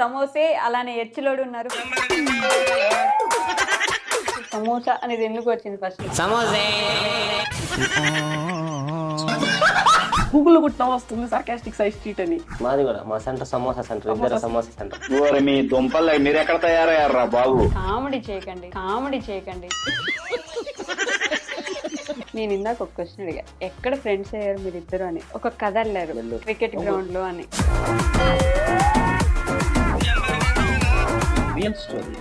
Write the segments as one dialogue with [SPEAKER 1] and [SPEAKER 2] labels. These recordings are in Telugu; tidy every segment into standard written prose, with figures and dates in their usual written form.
[SPEAKER 1] సమోసే అలానే ఎచ్చిలోడు ఉన్నారు. సమోసా అనేది ఎందుకు వచ్చింది ఫస్ట్?
[SPEAKER 2] సమోసే
[SPEAKER 3] గూగుల్ కొట్టినా వస్తుంది సర్కాస్టిక్ సైజ్ స్ట్రీట్ అని.
[SPEAKER 2] మాది కూడా మా సెంటర్ సమోసా సెంటర్, ఇద్దరు సమోసా సెంటర్.
[SPEAKER 4] మీ దుంపలు మీరు ఎక్కడ తయారయ్యారా బాబు?
[SPEAKER 1] కామెడీ చేయకండి. నేను ఇందాక ఒక క్వశ్చన్ అడిగా, ఎక్కడ ఫ్రెండ్స్ అయ్యారు మీరు ఇద్దరు అని. ఒక కథ అల్లారు క్రికెట్ గ్రౌండ్ లో అని.
[SPEAKER 3] Real story.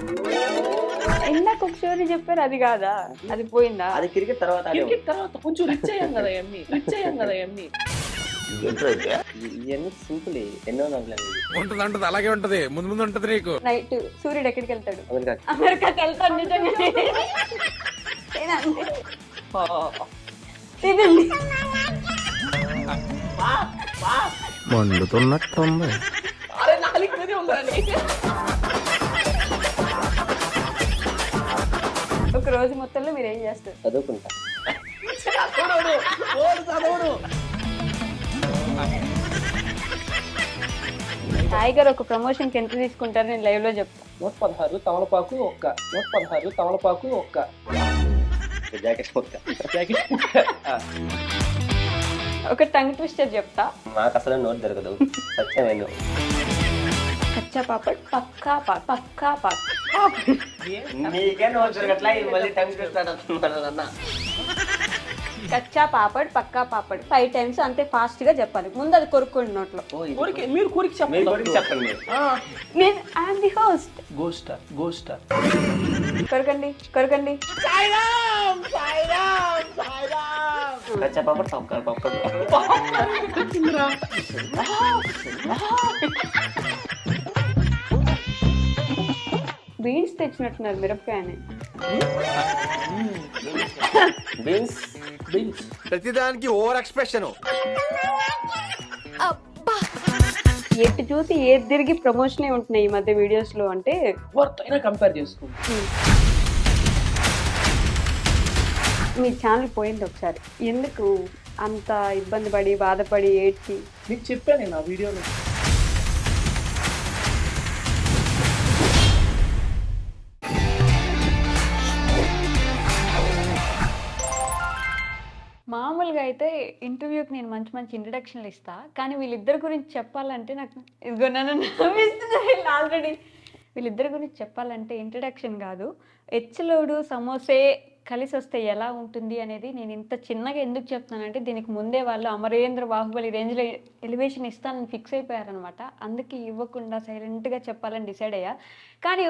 [SPEAKER 1] ఇందాక ఒక స్టోరీ చెప్పారు, అది కాదా? అది పోయిందా?
[SPEAKER 2] అది క్రికెట్ తర్వాత
[SPEAKER 3] క్రికెట్ తర్వాత కొంచెం రిచ్ అయ్యాం కదా అన్ని.
[SPEAKER 2] ఇవన్నీ సింపుల్, ఎన్నో
[SPEAKER 5] ఉంటది అలాగే ఉంటది, ముందు ఉంటది నీకు.
[SPEAKER 1] నైట్ సూర్యుడు ఎక్కడికి వెళ్తాడు?
[SPEAKER 2] అమెరికా.
[SPEAKER 1] అమెరికాకి వెళ్తాడు. నిజంగా తినండి.
[SPEAKER 5] మండుతున్నట్టుంది.
[SPEAKER 3] అరే నాలుగు మీదే ఉందని.
[SPEAKER 1] ఒక రోజు మొత్తంలో మీరు ఏం చేస్తారు?
[SPEAKER 2] చదువుకుంటా.
[SPEAKER 3] చదవడు.
[SPEAKER 1] టైగర్ ఒక ప్రమోషన్ కి ఎంత తీసుకుంటారు? నేను లైవ్ లో చెప్తా.
[SPEAKER 3] 116 తమలపాకు ఒక్క.
[SPEAKER 2] జాకెట్ మొక్క.
[SPEAKER 1] ఒక టంగ్ ట్విస్టర్ చెప్తా.
[SPEAKER 2] మాకు అసలు నోట్ దొరకదు, సత్యమైన.
[SPEAKER 1] కచ్చా పాపడ్ పక్కా పాపడ్.
[SPEAKER 2] నీకే నోట్ దొరకట్లా, మళ్ళీ టైం చూస్తాడన్న.
[SPEAKER 1] కచ్చా పాపడ్ పక్కా పాపడ్ 5 times అంతే ఫాస్ట్ గా చెప్పాలి. ముందు అది కొరుక్కోండి నోట్లో.
[SPEAKER 3] మీరు కోరిక చెప్పండి.
[SPEAKER 2] చెప్పండి.
[SPEAKER 1] నేను ఐఎమ్ ది హోస్ట్.
[SPEAKER 3] గోస్ట్
[SPEAKER 1] కొరకండి.
[SPEAKER 2] కచ్చా పాపడ్ తొక్క పాపడ్.
[SPEAKER 1] బీన్స్ తెచ్చినట్టున్నారు, మిరపకాయని.
[SPEAKER 2] బీన్స్
[SPEAKER 5] ప్రతిదానికి ఓవర్ ఎక్స్ప్రెషన్.
[SPEAKER 1] ఎటు చూసి ఏది తిరిగి ప్రమోషనే ఉంటున్నాయి ఈ మధ్య వీడియోస్ లో. అంటే
[SPEAKER 3] వర్త్ అయినా కంపేర్ చేసుకోండి.
[SPEAKER 1] మీ ఛానల్ పోయింది ఒకసారి. ఎందుకు అంత ఇబ్బంది పడి బాధపడి ఏడ్చి?
[SPEAKER 3] మీకు చెప్పాను నేను ఆ వీడియోలో.
[SPEAKER 1] మామూలుగా అయితే ఇంటర్వ్యూకి నేను మంచి ఇంట్రడక్షన్లు ఇస్తా, కానీ వీళ్ళిద్దరి గురించి చెప్పాలంటే నాకు ఇదిగో నన్ను నవ్విస్తున్నారు వీళ్ళు ఆల్రెడీ. వీళ్ళిద్దరి గురించి చెప్పాలంటే ఇంట్రడక్షన్ కాదు, ఎచ్చిలోడు సమోసే కలిసి వస్తే ఎలా ఉంటుంది అనేది నేను ఇంత చిన్నగా ఎందుకు చెప్తున్నానంటే, దీనికి ముందే వాళ్ళు అమరేంద్ర బాహుబలి రేంజ్లో ఎలివేషన్ ఇస్తానని ఫిక్స్ అయిపోయారనమాట. అందుకే ఇవ్వకుండా సైలెంట్గా చెప్పాలని డిసైడ్ అయ్యా. కానీ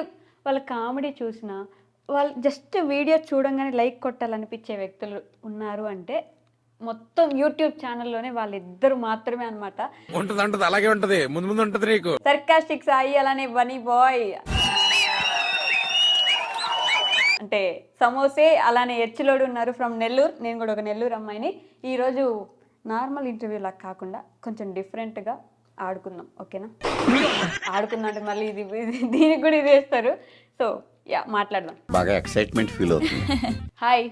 [SPEAKER 1] వాళ్ళ కామెడీ చూసినా, వాళ్ళు జస్ట్ వీడియో చూడంగానే లైక్ కొట్టాలనిపించే వ్యక్తులు ఉన్నారు అంటే మొత్తం యూట్యూబ్ ఛానల్లోనే వాళ్ళిద్దరు మాత్రమే అనమాట.
[SPEAKER 5] ఉంటది అలాగే ఉంటది, ముందు ఉంటది నీకు.
[SPEAKER 1] సర్కాస్టిక్ సాయి అలానే బనీ బాయ్. అంటే సమోసే అలానే ఎచ్చిలోడు ఉన్నారు ఫ్రమ్ నెల్లూరు. నేను కూడా ఒక నెల్లూరు అమ్మాయిని. ఈరోజు నార్మల్ ఇంటర్వ్యూ లాగా కాకుండా కొంచెం డిఫరెంట్గా ఆడుకుందాం, ఓకేనా? ఆడుకుందాం అంటే మళ్ళీ ఇది దీనికి కూడా ఇది వేస్తారు. సో యా, మాట్లాడదాం.
[SPEAKER 6] బాగా ఎక్సైట్మెంట్ ఫీల్ అవుతుంది.
[SPEAKER 1] హాయ్.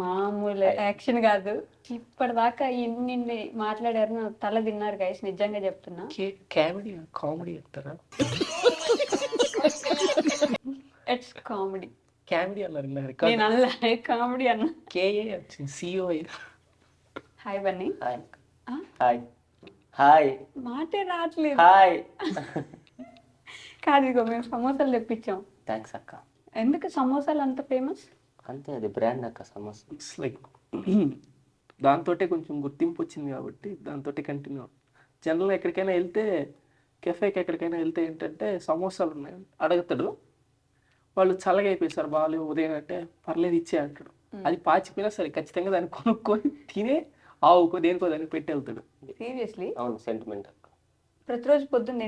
[SPEAKER 1] మామూలు యాక్షన్ కాదు, ఇప్పటిదాకా ఇన్ని మాట్లాడారు, నా తల తిన్నారు గైస్, నిజంగా చెప్తున్నా.
[SPEAKER 3] కామెడీ చెప్తారా?
[SPEAKER 1] It's comedy.
[SPEAKER 3] కామెడీ అన్నారు.
[SPEAKER 1] నేను అలా కామెడీ అన్నా.
[SPEAKER 3] కేఏ వచ్చింది, సిఓ.
[SPEAKER 1] హాయ్ బన్నీ.
[SPEAKER 2] హాయ్.
[SPEAKER 1] మాటే రావట్లేదు.
[SPEAKER 2] హాయ్.
[SPEAKER 1] కాదు, ఇదిగో మేము సమోసాలు తెప్పించాం.
[SPEAKER 2] థ్యాంక్స్ అక్క.
[SPEAKER 1] ఎందుకు సమోసాలు అంత ఫేమస్?
[SPEAKER 2] అంతే, అది బ్రాండ్ అక్క సమోసా.
[SPEAKER 3] ఇట్స్ లైక్ దాంతో కొంచెం గుర్తింపు వచ్చింది కాబట్టి దాంతో కంటిన్యూ. జనరల్గా ఎక్కడికైనా వెళ్తే, కెఫేకి ఎక్కడికైనా వెళ్తే ఏంటంటే సమోసాలు ఉన్నాయి అడుగుతాడు, వాళ్ళు చల్లగా అయిపోయి బాగాలేవు ఉదయం అంటే పర్లేదు ఇచ్చే అంటాడు. అది పాచిపోయినా సరే ఖచ్చితంగా దాన్ని కొనుక్కొని తినే ఆవుకో దేనికో దానికి పెట్టి వెళ్తాడు.
[SPEAKER 1] సీరియస్లీ?
[SPEAKER 2] అవును, సెంటిమెంట్.
[SPEAKER 1] ప్రతిరోజు పొద్దున్న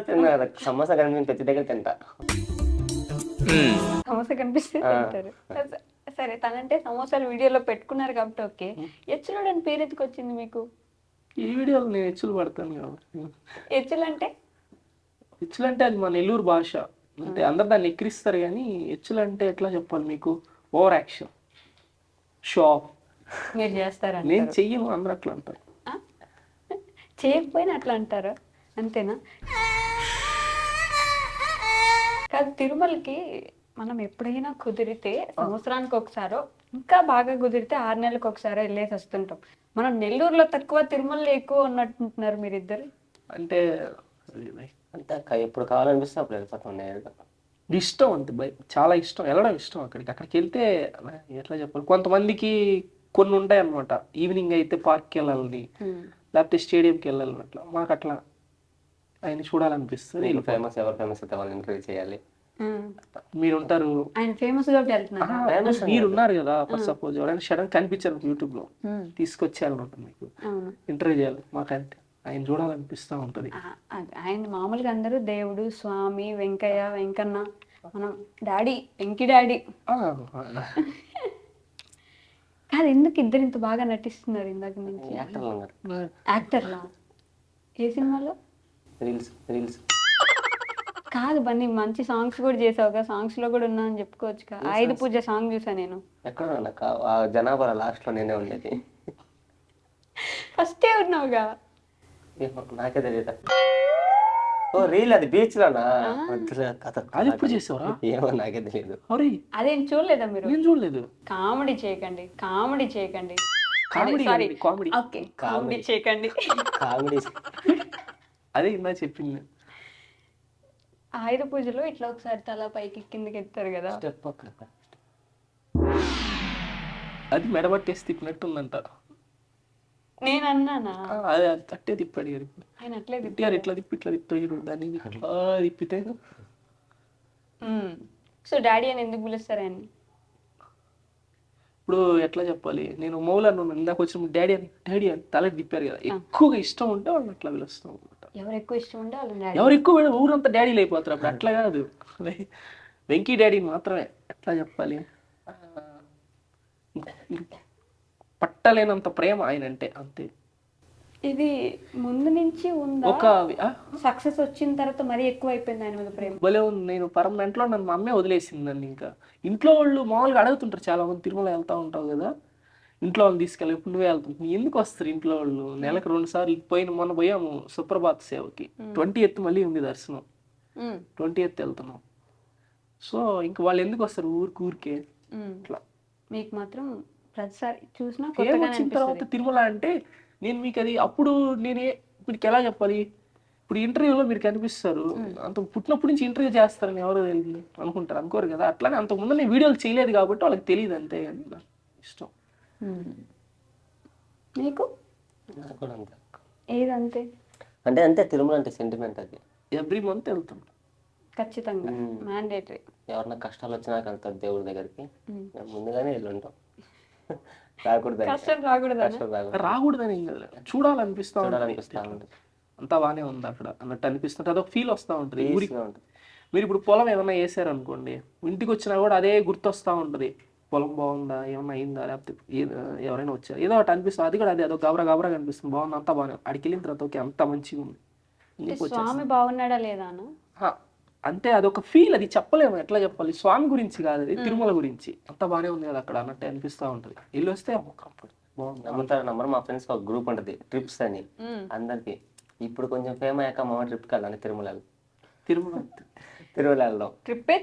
[SPEAKER 2] తిన్నా సమోసా కనిపించి ప్రతి దగ్గర తింటా.
[SPEAKER 1] సమోసా కనిపిస్తే తింటారు. సరే, తనంటే సమోసాలు వీడియోలో పెట్టుకున్నారు కాబట్టి ఓకే. ఎచ్చులోడు అని పేరు ఎందుకు వచ్చింది మీకు?
[SPEAKER 3] ఈ వీడియోలో నేను ఎచ్చులు పడతాను కాబట్టి.
[SPEAKER 1] ఎచ్చులు అంటే
[SPEAKER 3] అది మన నెల్లూరు భాష. అంటే అందరు దాన్ని ఎక్కిరిస్తారు, కానీ ఎచ్చులు అంటే ఎట్లా చెప్పాలి మీకు? Over action, show off.
[SPEAKER 1] మీరు చేస్తారా?
[SPEAKER 3] నేను చెయ్యను, అందరూ అట్లా అంటారు.
[SPEAKER 1] చేయకపోయినా అట్లా అంటారు, అంతేనా? కాదు, తిరుమలకి మనం ఎప్పుడైనా కుదిరితే సంవత్సరానికి ఒకసారో, ఇంకా బాగా కుదిరితే 6 నెలలకు ఒకసారో వెళ్ళేసి వస్తుంటాం. మనం నెల్లూరులో తక్కువ, తిరుమలలో ఎక్కువ ఉన్నట్టుంటున్నారు మీరిద్దరు.
[SPEAKER 3] అంటే అది
[SPEAKER 2] అంతే అక్క, ఎప్పుడు కావాలనిపిస్తే అప్పుడు వెళ్ళిపోతాం నేరుగా.
[SPEAKER 3] ఇష్టం అంతే చాలా ఇష్టం, వెళ్ళడం ఇష్టం. అక్కడికి వెళ్తే ఎట్లా చెప్పాలి, కొంతమందికి కొన్ని ఉంటాయి అనమాట. ఈవినింగ్ అయితే పార్క్కి వెళ్ళాలని, లేకపోతే స్టేడియంకి వెళ్ళాలని, అట్లా మాకు అట్లా ఆయన చూడాలనిపిస్తుంది.
[SPEAKER 2] ఫేమస్, ఎవరు ఫేమస్ అయితే వాళ్ళని ఇంటర్వ్యూ చేయాలి.
[SPEAKER 3] మీరు ఉంటారు,
[SPEAKER 1] ఆయన ఫేమస్ గా వెళ్తున్నారు.
[SPEAKER 3] మీరు ఉన్నారు కదా, ఫర్ సపోజ్ ఎవరైనా సడన్ కనిపించారు యూట్యూబ్ లో, తీసుకొచ్చేయాలనుకుంటుంది మీకు, ఇంటర్వ్యూ చేయాలి, మాకు అంతే ఆయన చూడాలనిపిస్తూ ఉంటది.
[SPEAKER 1] ఆయన మామూలుగా అందరూ దేవుడు, స్వామి, వెంకయ్య, వెంకన్న, మనం డాడీ, వెంకి డాడీ. కాదు, ఎందుకు ఇద్దరు ఇంత బాగా నటిస్తున్నారు ఇందాక నుంచి?
[SPEAKER 2] యాక్టర్లు ఉన్నారు.
[SPEAKER 1] యాక్టర్లా? ఏ సినిమాలో?
[SPEAKER 2] రీల్స్
[SPEAKER 1] కాదు బన్నీ, మంచి సాంగ్స్ కూడా చేసావుగా, సాంగ్స్ లో కూడా ఉన్నా అని చెప్పుకోవచ్చుగా. ఆయుధ పూజ సాంగ్ చూసా నేను.
[SPEAKER 2] ఎక్కడ నాకు ఆ జనాభా లాస్ట్ లో నేనే ఉండేది.
[SPEAKER 1] ఫస్టే ఉన్నావుగా.
[SPEAKER 2] ఏమో నాకే తెలియదు. ఓ రీల్, అది బీచ్ లోనా? కథ
[SPEAKER 3] అది ఎప్పుడు చేసావురా?
[SPEAKER 2] ఏమో నాకే తెలియదు.
[SPEAKER 3] అరే
[SPEAKER 1] అదేం చూడలేదా మీరు?
[SPEAKER 3] నేను చూడలేదు.
[SPEAKER 1] కామెడీ చేయకండి, కామెడీ చేయకండి.
[SPEAKER 3] Comedy
[SPEAKER 1] sorry,
[SPEAKER 3] comedy
[SPEAKER 1] okay, comedy చేయకండి.
[SPEAKER 2] కామెడీ.
[SPEAKER 3] అదే ఇందా చెప్పింది.
[SPEAKER 1] ఆయుధ పూజలో ఇట్లా ఒకసారి తల పైకి కిందకి ఎత్తారు కదా.
[SPEAKER 2] స్టెప్ అక్క.
[SPEAKER 3] అది మెడబట్టేసి తిప్పినట్టుందంట.
[SPEAKER 1] నేను అన్నానా?
[SPEAKER 3] అది అట్టే తిప్పాడు గారు.
[SPEAKER 1] ఆయన అట్లే
[SPEAKER 3] తిప్పారు, ఇట్లా తిప్పాడు దాన్ని తిప్పితే.
[SPEAKER 1] సో డాడీ అని ఎందుకు పిలుస్తారు ఆయన్ని?
[SPEAKER 3] ఇప్పుడు ఎట్లా చెప్పాలి, నేను మౌలాను ఇందాక వచ్చిన డాడీ అని తలకి తిప్పారు కదా, ఎక్కువగా ఇష్టం ఉంటే వాళ్ళు అట్లా పిలుస్తాం అనమాట.
[SPEAKER 1] ఎవరు ఎక్కువ ఇష్టం ఉంటే వాళ్ళు డాడీ.
[SPEAKER 3] ఎవరు ఎక్కువ ఊరంతా డాడీలు అయిపోతారు. అప్పుడు అట్లా కాదు, వెంకీ డాడీ మాత్రమే. ఎట్లా చెప్పాలి, పట్టలేనంత ప్రేమ ఆయన అంటే, అంతే.
[SPEAKER 1] ఇది ముందు నుంచి ఉందా?
[SPEAKER 3] ఒక
[SPEAKER 1] సక్సెస్ వచ్చిన తర్వాత మరీ ఎక్కువ అయిపోయింది ఆయన మీద ప్రేమ.
[SPEAKER 3] భలే ఉంది. నేను పర్మనెంట్ లో నన్ను మా అమ్మే వదిలేసింది నన్ను. ఇంకా ఇంట్లో వాళ్ళు మామూలుగా అడుగుతుంటారు చాలా మంది, తిరుమల వెళ్తా ఉంటావు కదా, ఇంట్లో వాళ్ళు తీసుకెళ్ళి, ఇప్పుడు నువ్వే వెళ్తుంటావు, ఎందుకు వస్తారు ఇంట్లో వాళ్ళు? నెలకు 2 సార్లు మొన్న పోయాము సుప్రభాత్ సేవకి. 20th మళ్ళీ ఉంది దర్శనం, 20th వెళ్తున్నాం. సో ఇంక వాళ్ళు ఎందుకు వస్తారు ఊరికే అట్లా.
[SPEAKER 1] మీకు మాత్రం ప్రతిసారి చూసినా
[SPEAKER 3] వచ్చిన తర్వాత తిరుమల అంటే నేను మీకు అది అప్పుడు నేనే మీకు ఎలా చెప్పాలి, ఇప్పుడు ఇంటర్వ్యూలో మీరు కనిపిస్తారు, అంత పుట్టినప్పటి నుంచి ఇంటర్వ్యూ చేస్తారని ఎవరో తెలియదు అనుకుంటారు, అనుకోరు కదా. అట్లానే అంతకు ముందు నేను వీడియోలు చేయలేదు కాబట్టి వాళ్ళకి తెలియదు, అంతే. కానీ నాకు ఇష్టం.
[SPEAKER 1] నీకు
[SPEAKER 2] నాకు కూడా అంతే.
[SPEAKER 1] ఏదంతే?
[SPEAKER 2] అంటే అంతే, తిరుమల అంటే సెంటిమెంట్. అది
[SPEAKER 3] ఎవ్రీ మంత్ వెళ్తాం
[SPEAKER 1] ఖచ్చితంగా, మ్యాండేటరీ.
[SPEAKER 2] ఎవరన్నా కష్టాలు వచ్చినా వెళ్తారు దేవుడి దగ్గరికి, ముందుగానే వెళ్ళి ఉంటాం. రాకూడదు,
[SPEAKER 1] కష్టం రాకూడదు,
[SPEAKER 3] రాకూడదని చూడాలనిపిస్తా
[SPEAKER 2] చూడాలనిపిస్తా ఉంటుంది.
[SPEAKER 3] అంతా బాగానే ఉంది అక్కడ అన్నట్టు అనిపిస్తుంది. అదొక ఫీల్ వస్తూ ఉంటుంది.
[SPEAKER 2] ఈజీగా ఉంటుంది.
[SPEAKER 3] మీరు ఇప్పుడు పొలం ఏమన్నా వేసారు అనుకోండి, ఇంటికి వచ్చినా కూడా అదే గుర్తొస్తూ ఉంటుంది. పొలం బాగుందా, ఏమన్నా అయిందా, లేకపోతే ఎవరైనా వచ్చారు, ఏదో ఒకటి అనిపిస్తుంది. అది కూడా అదే, అదొక గబరా కనిపిస్తుంది. బాగుంది, అంతా బాగానే. అడికి వెళ్ళిన తర్వాత ఓకే, అంత మంచిగా ఉంది.
[SPEAKER 1] స్వామి బాగున్నాడా లేదా?
[SPEAKER 3] అంతే, అదొక ఫీల్. అది చెప్పలేము, ఎట్లా చెప్పాలి, స్వామి గురించి కాదు, అది తిరుమల గురించి. అంత బాగానే ఉంది కదా అక్కడ అన్నట్టు అనిపిస్తూ ఉంటుంది. వెళ్ళి వస్తే బాగుంది.
[SPEAKER 2] నమ్ముతారు మా ఫ్రెండ్స్ ఒక గ్రూప్ ఉంటుంది, ట్రిప్స్ అని. అందరికి ఇప్పుడు కొంచెం ఫేమ్ అయ్యాక మా ట్రిప్కి వెళ్ళాలి, తిరుమల వెళ్దాం.
[SPEAKER 1] ట్రిప్పే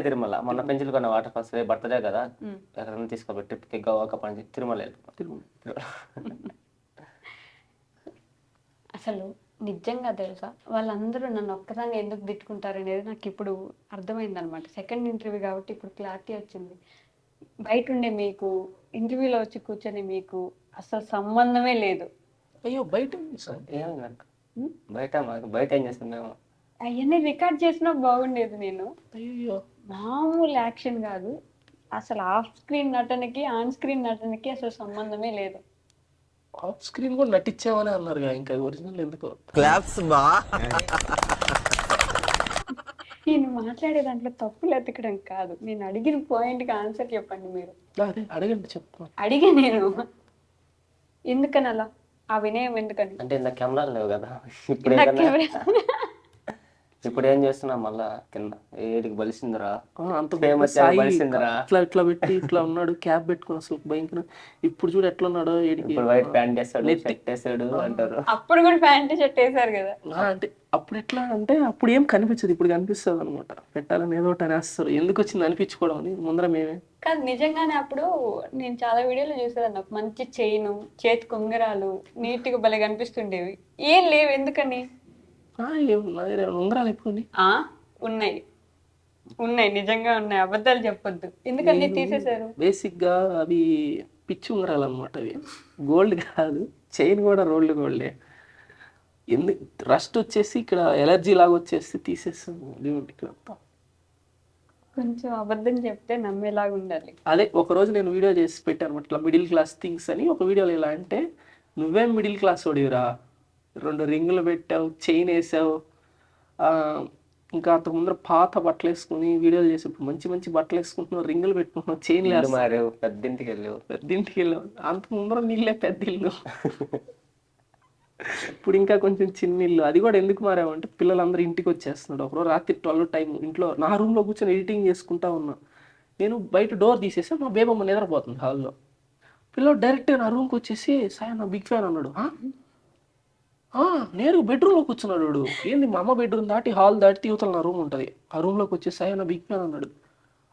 [SPEAKER 2] తిరుమల. మొన్న పెంచులు కొన్న వాటర్ ఫాల్స్, బర్త్డే కదా, ఎక్కడైనా తీసుకోవాలి ట్రిప్కి, గోవాక పని తిరుమల.
[SPEAKER 1] అసలు నిజంగా తెలుసా, వాళ్ళందరూ నన్ను ఒక్కదాన్ని ఎందుకు తిట్టుకుంటారు అనేది నాకు ఇప్పుడు అర్థమైంది అనమాట. సెకండ్ ఇంటర్వ్యూ కాబట్టి ఇప్పుడు క్లారిటీ వచ్చింది. బయట ఉండే మీకు, ఇంటర్వ్యూలో వచ్చి కూర్చొని మీకు అసలు సంబంధమే లేదు.
[SPEAKER 3] అయ్యో బయట
[SPEAKER 2] బయట ఏం చేస్తున్నాము,
[SPEAKER 1] అవన్నీ రికార్డ్ చేసినా బాగుండేది. నేను
[SPEAKER 3] అయ్యో
[SPEAKER 1] మామూలు యాక్షన్ కాదు, అసలు ఆఫ్ స్క్రీన్ నటనకి ఆన్ స్క్రీన్ నటనకి అసలు సంబంధమే లేదు.
[SPEAKER 3] ఆఫ్ స్క్రీన్ కూడా నటించామని అన్నారు, ఇంకా ఒరిజినల్ ఎందుకో.
[SPEAKER 1] నేను మాట్లాడే దాంట్లో తప్పులు ఎతకడం కాదు, నేను అడిగిన పాయింట్కి ఆన్సర్ చెప్పండి మీరు.
[SPEAKER 3] అదే అడగండి, చెప్తాను.
[SPEAKER 1] అడిగా నేను, ఎందుకని అలా, ఆ వినయం ఎందుకని?
[SPEAKER 2] అంటే ఇంత కెమెరాలు లేవు కదా ఇప్పుడు. ఇప్పుడు ఏం చేస్తున్నా మళ్ళా కింద ఏడికి బలిసిందిరా
[SPEAKER 3] అంత
[SPEAKER 2] ఫేమస్
[SPEAKER 3] సాయి
[SPEAKER 2] బలిసిందిరా.
[SPEAKER 3] ఇట్లా పెట్టి ఇట్లా ఉన్నాడు, క్యాప్ పెట్టుకుని అసలు భయంకరం. ఇప్పుడు చూడు ఎట్లా ఉన్నాడో ఏడికి.
[SPEAKER 2] ఇప్పుడు వైట్ ప్యాంట్ వేస్తాడు, షర్ట్ వేస్తాడు అంటారు.
[SPEAKER 1] అప్పుడు కూడా ప్యాంట్ షర్ట్ వేసారు కదా.
[SPEAKER 3] అంటే అప్పుడు ఎట్లా అంటే అప్పుడు ఏం కనిపించదు, ఇప్పుడు కనిపిస్తుంది అనమాట. పెట్టాలని ఏదో ఒకటి అనేస్తారు, ఎందుకు వచ్చింది అనిపించుకోవడం అని ముందర మేమే.
[SPEAKER 1] కాదు నిజంగానే అప్పుడు నేను చాలా వీడియోలు చూసేదాన్ని. మంచి చైను, చేతికి ఉంగరాలు, నీట్గా భలే కనిపిస్తుండేవి. ఏం లేవు ఎందుకని?
[SPEAKER 3] ఉంగరాలు ఎప్పుడు
[SPEAKER 1] ఉన్నాయి ఉన్నాయి, నిజంగా ఉన్నాయి, అబద్ధాలు చెప్పొద్దు. ఎందుకని తీసేశారు?
[SPEAKER 3] బేసిక్ గా అవి పిచ్చి ఉంగరాలు అనమాట. అవి గోల్డ్ కాదు, చైన్ కూడా రోల్డ్ గోల్డే. ఎందుకు రస్ట్ వచ్చేసి ఇక్కడ ఎలర్జీ లాగా వచ్చేసి తీసేస్తాము ఇక్కడ.
[SPEAKER 1] కొంచెం అబద్ధం చెప్తే నమ్మేలాగా ఉండాలి.
[SPEAKER 3] అదే ఒకరోజు నేను వీడియో చేసి పెట్టాను అట్లా మిడిల్ క్లాస్ థింగ్స్ అని. ఒక వీడియోలో ఎలా అంటే, నువ్వేం మిడిల్ క్లాస్ ఓడివిరా, 2 రింగులు పెట్టావు, చైన్ వేసావు, ఇంకా అంత ముందర పాత బట్టలు వేసుకుని వీడియోలు చేసేప్పుడు మంచి మంచి బట్టలు వేసుకుంటున్నావు, రింగులు పెట్టుకుంటున్నావు, చైన్లు
[SPEAKER 2] మారేవు, పెద్దింటికి వెళ్ళావు.
[SPEAKER 3] అంత ముందర నీళ్ళే పెద్ద ఇల్లు. ఇప్పుడు ఇంకా కొంచెం చిన్న ఇల్లు. అది కూడా ఎందుకు మారామంటే పిల్లలందరూ ఇంటికి వచ్చేస్తున్నాడు. ఒకరోజు రాత్రి 12 టైం ఇంట్లో నా రూమ్లో కూర్చొని ఎడిటింగ్ చేసుకుంటా ఉన్నా. నేను బయట డోర్ తీసేసా, మా బేబమ్మ నిద్రపోతుంది హాల్లో. పిల్లలు డైరెక్ట్గా నా రూమ్కి వచ్చేసి సాయి నా బిగ్ ఫ్యాన్ అన్నాడు. నేరుగా బెడ్రూమ్లో కూర్చున్నాడు వాడు. ఏంది మా అమ్మ బెడ్రూమ్ దాటి హాల్ దాటి యువతల నా రూమ్ ఉంటుంది, ఆ రూమ్లోకి వచ్చేసి సాయి నా బిగ్ ఫ్యాన్ అన్నాడు.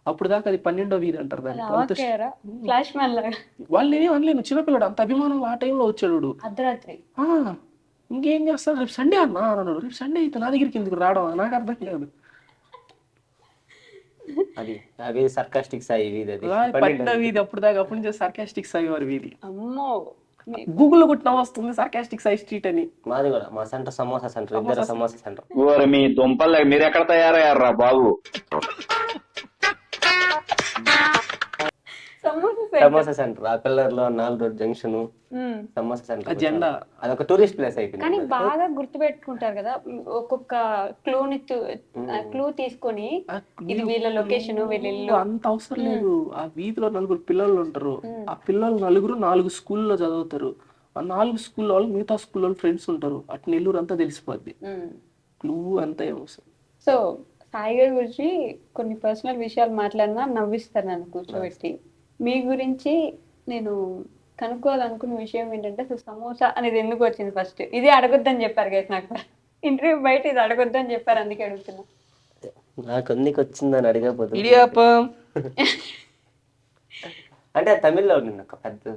[SPEAKER 3] అప్పుడు దాకా అది 12వ వీధి అంటారు దాన్ని. వాళ్ళు నేనేం అనలేను, చిన్నపిల్లడు అంత అభిమానం ఆ టైంలో వచ్చాడు.
[SPEAKER 1] అర్ధరాత్రి
[SPEAKER 3] ఇంకేం చేస్తాను, రేపు సండే అన్నా అన్నాడు. రేపు సండే అయితే నా దగ్గరికి ఎందుకు రావడం, నాకు అర్థం కాదు.
[SPEAKER 2] అది సర్కాస్టిక్ సాయి వీధి, అది
[SPEAKER 3] 12వ వీధి. అప్పుడు దాకా అప్పటి నుంచి సర్కాస్టిక్ సాయి వారి వీధి.
[SPEAKER 1] అమ్మో,
[SPEAKER 3] గూగుల్లో కొట్టిన వస్తుంది సర్కాస్టిక్ సాయి స్ట్రీట్ అని.
[SPEAKER 2] మాది కూడా, మా సెంటర్ సమోసా సెంటర్, ఇద్దరు సమోసా సెంటర్.
[SPEAKER 4] ఓరి మీ దుంపలు మీరు ఎక్కడ తయారయ్యారా బాబు?
[SPEAKER 2] సమోసా సెంటర్ ఆ పిల్లర్ లో 4 రోడ్ జంక్షన్ సమోసా సెంటర్
[SPEAKER 3] జెండా.
[SPEAKER 2] అదొక టూరిస్ట్ ప్లేస్ అయిపోయింది.
[SPEAKER 1] కానీ బాగా గుర్తు పెట్టుకుంటారు కదా, ఒక్కొక్క క్లూ తీసుకొని ఇది వీళ్ళ లొకేషన్, వీళ్ళ ఇల్లు.
[SPEAKER 3] అంత అవసరం లేదు. ఆ వీధిలో 4 పిల్లలు ఉంటారు. ఆ పిల్లలు 4 స్కూల్లో చదువుతారు. ఆ 4 స్కూల్లో వాళ్ళు మిగతా స్కూల్లో ఫ్రెండ్స్ ఉంటారు. అటు నెల్లూరు అంతా తెలిసిపోద్ది. క్లూ అంతా ఏమవసరం.
[SPEAKER 1] సో సాయి గారి గురించి కొన్ని పర్సనల్ విషయాలు మాట్లాడినా నవ్విస్తారు నన్ను కూర్చోబెట్టి. మీ గురించి నేను కనుక్కోవాలనుకున్న విషయం ఏంటంటే, అసలు సమోసా అనేది ఎందుకు వచ్చింది ఫస్ట్? ఇది అడగొద్దని చెప్పారు కదా నాకు ఇంటర్వ్యూ బయట, ఇది అడగొద్దని చెప్పారు, అందుకే అడుగుతున్నా.
[SPEAKER 2] నాకు ఎందుకు వచ్చిందని అడిగకపోతే
[SPEAKER 3] ఇడియాపం
[SPEAKER 2] అంటే తమిళ్లో ఉంది ఒక పెద్ద